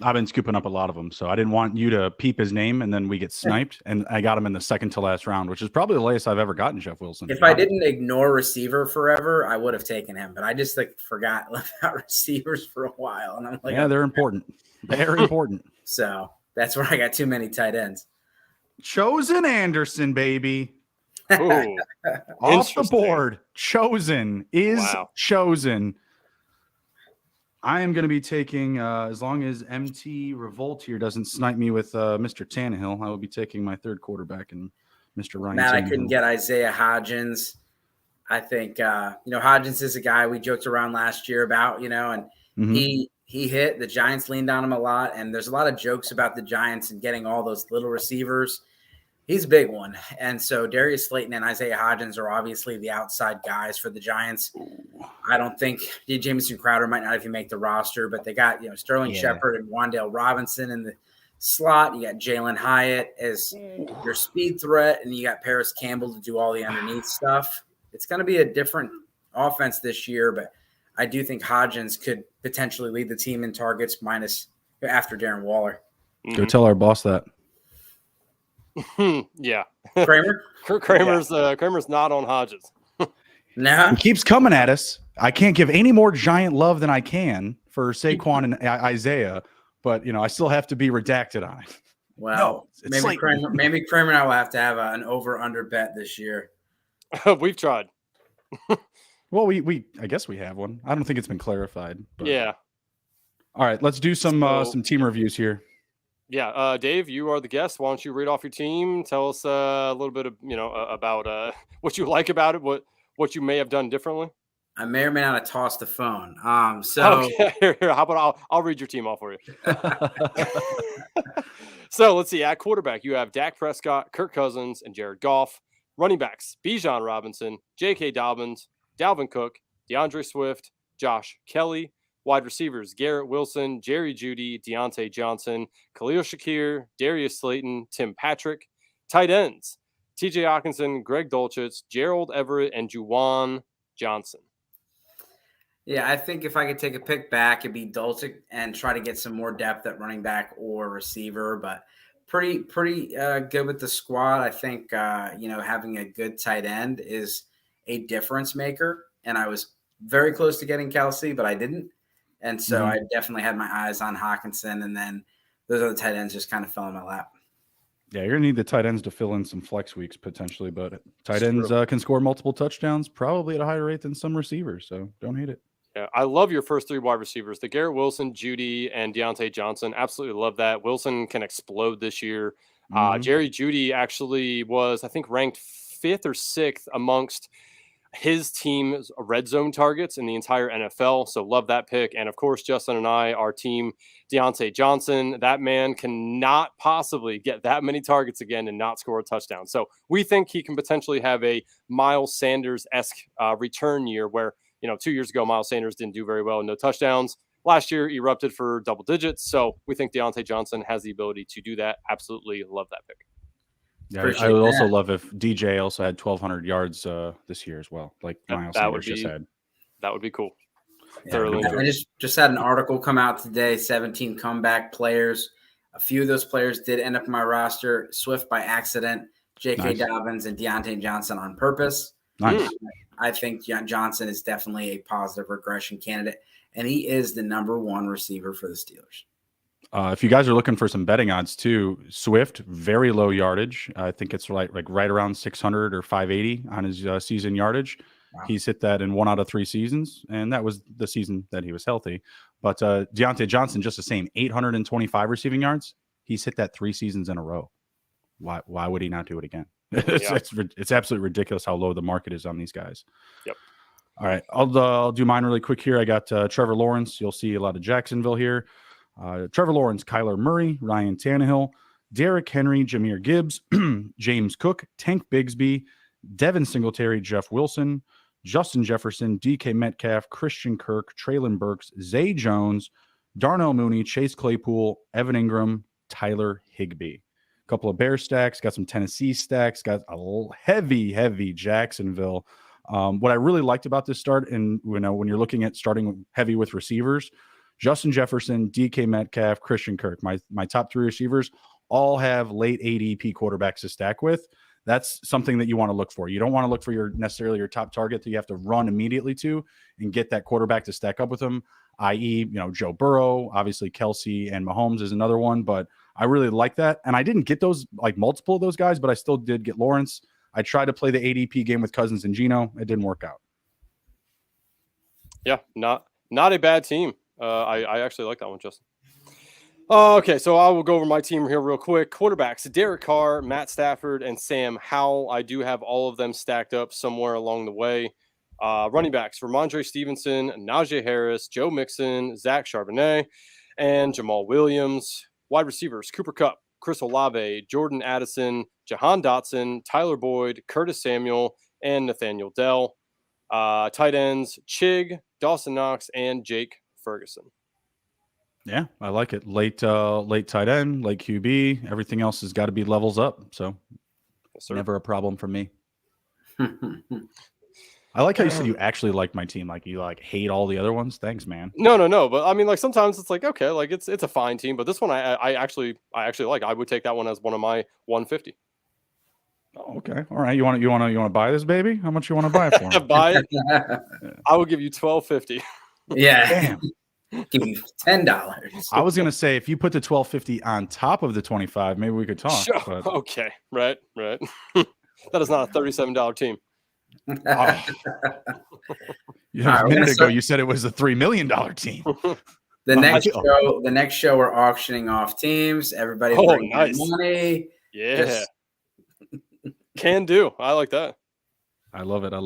I've been scooping up a lot of them, so I didn't want you to peep his name and then we get sniped. And I got him in the second to last round, which is probably the latest I've ever gotten Jeff Wilson. If I didn't ignore receiver forever, I would have taken him. But I just forgot about receivers for a while. And I'm like, yeah, they're important. They're important. So that's where I got too many tight ends. Chosen Anderson, baby. Ooh, off the board. Chosen is chosen. I am going to be taking, as long as MT Revolt here doesn't snipe me with Mr. Tannehill, I will be taking my third quarterback and Mr. Ryan Matt, Tannehill. I couldn't get Isaiah Hodgins. I think, Hodgins is a guy we joked around last year about, and he hit. The Giants leaned on him a lot, and there's a lot of jokes about the Giants and getting all those little receivers. He's a big one. And so Darius Slayton and Isaiah Hodgins are obviously the outside guys for the Giants. I don't think Jamison Crowder might not even make the roster, but they got, Sterling Shepard and Wan'Dale Robinson in the slot. You got Jalen Hyatt as your speed threat, and you got Paris Campbell to do all the underneath stuff. It's going to be a different offense this year, but I do think Hodgins could potentially lead the team in targets minus after Darren Waller. Go tell our boss that. Yeah. Kramer? Kramer's not on Hodges. No. He keeps coming at us. I can't give any more Giant love than I can for Saquon and Isaiah, but I still have to be redacted on it. Well, maybe Kramer and I will have to have an over-under bet this year. We've tried. Well, I guess we have one. I don't think it's been clarified. But... Yeah. All right, let's do some team reviews here. Yeah, Dave, you are the guest. Why don't you read off your team? Tell us a little bit of about what you like about it, what you may have done differently. I may or may not have tossed the phone. Okay. Here, how about I'll read your team off for you. So let's see. At quarterback, you have Dak Prescott, Kirk Cousins, and Jared Goff. Running backs, Bijan Robinson, J.K. Dobbins, Dalvin Cook, DeAndre Swift, Josh Kelly. Wide receivers, Garrett Wilson, Jerry Jeudy, Deontay Johnson, Khalil Shakir, Darius Slayton, Tim Patrick. Tight ends, TJ Hawkinson, Greg Dulcich, Gerald Everett, and Juwan Johnson. Yeah, I think if I could take a pick back, it'd be Dulcich and try to get some more depth at running back or receiver, but pretty good with the squad. I think, having a good tight end is a difference maker, and I was very close to getting Kelsey, but I didn't. And so I definitely had my eyes on Hawkinson, and then those other tight ends just kind of fell in my lap. Yeah, you're going to need the tight ends to fill in some flex weeks potentially, but tight ends can score multiple touchdowns probably at a higher rate than some receivers, so don't hate it. Yeah, I love your first three wide receivers, the Garrett Wilson, Jeudy, and Deontay Johnson. Absolutely love that. Wilson can explode this year. Jerry Jeudy actually was, I think, ranked 5th or 6th amongst his team's red zone targets in the entire NFL. So love that pick. And of course, Justin and I, our team, Deontay Johnson, that man cannot possibly get that many targets again and not score a touchdown. So we think he can potentially have a Miles Sanders-esque return year where, 2 years ago, Miles Sanders didn't do very well, no touchdowns. Last year, erupted for double digits. So we think Deontay Johnson has the ability to do that. Absolutely love that pick. Yeah, I would also love if DJ also had 1,200 yards this year as well, like Miles Sanders just had. That would be cool. Yeah, I just had an article come out today, 17 comeback players. A few of those players did end up in my roster. Swift by accident, J.K. Dobbins, and Deontay Johnson on purpose. Nice. I think Johnson is definitely a positive regression candidate, and he is the number 1 receiver for the Steelers. If you guys are looking for some betting odds too, Swift, very low yardage. I think it's like right around 600 or 580 on his season yardage. Wow. He's hit that in 1 out of 3 seasons, and that was the season that he was healthy. But Deontay Johnson, just the same, 825 receiving yards. He's hit that 3 seasons in a row. Why would he not do it again? It's absolutely ridiculous how low the market is on these guys. Yep. All right, I'll do mine really quick here. I got Trevor Lawrence. You'll see a lot of Jacksonville here. Trevor Lawrence, Kyler Murray, Ryan Tannehill, Derrick Henry, Jahmyr Gibbs, James Cook, Tank Bigsby, Devin Singletary, Jeff Wilson, Justin Jefferson, DK Metcalf, Christian Kirk, Treylon Burks, Zay Jones, Darnell Mooney, Chase Claypool, Evan Ingram, Tyler Higbee. A couple of Bear stacks, got some Tennessee stacks, got a heavy Jacksonville. What I really liked about this start, and when you're looking at starting heavy with receivers, Justin Jefferson, DK Metcalf, Christian Kirk, my top 3 receivers all have late ADP quarterbacks to stack with. That's something that you want to look for. You don't want to look for necessarily your top target that you have to run immediately to and get that quarterback to stack up with them, i.e., Joe Burrow, obviously Kelsey and Mahomes is another one, but I really like that. And I didn't get those, like multiple of those guys, but I still did get Lawrence. I tried to play the ADP game with Cousins and Geno. It didn't work out. Yeah, not a bad team. I actually like that one, Justin. Okay, so I will go over my team here real quick. Quarterbacks, Derek Carr, Matt Stafford, and Sam Howell. I do have all of them stacked up somewhere along the way. Running backs, Ramondre Stevenson, Najee Harris, Joe Mixon, Zach Charbonnet, and Jamal Williams. Wide receivers, Cooper Kupp, Chris Olave, Jordan Addison, Jahan Dotson, Tyler Boyd, Curtis Samuel, and Nathaniel Dell. Tight ends, Chig, Dawson Knox, and Jake Ferguson. Yeah, I like it. Late tight end, late QB. Everything else has got to be levels up. So yes, never a problem for me. I like how you said you actually like my team. Like you hate all the other ones. Thanks, man. No. But I mean, sometimes it's okay, it's a fine team. But this one I actually like. I would take that one as one of my 150. Oh, okay. All right. You want to buy this baby? How much you want to buy it for? Buy it. I will give you $12.50. Yeah. Damn. Give you $10. I was gonna say if you put the $12.50 on top of the $25, maybe we could talk. Sure. But... Okay. Right. That is not a $37 team. Yeah, right, a minute ago, you said it was a $3 million team. The next show, we're auctioning off teams. Everybody bring nice money. Yeah. Can do. I like that. I love it. All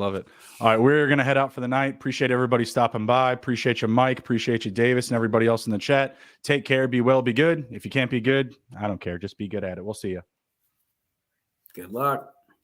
right, we're going to head out for the night. Appreciate everybody stopping by. Appreciate you, Mike. Appreciate you, Davis, and everybody else in the chat. Take care. Be well. Be good. If you can't be good, I don't care. Just be good at it. We'll see you. Good luck.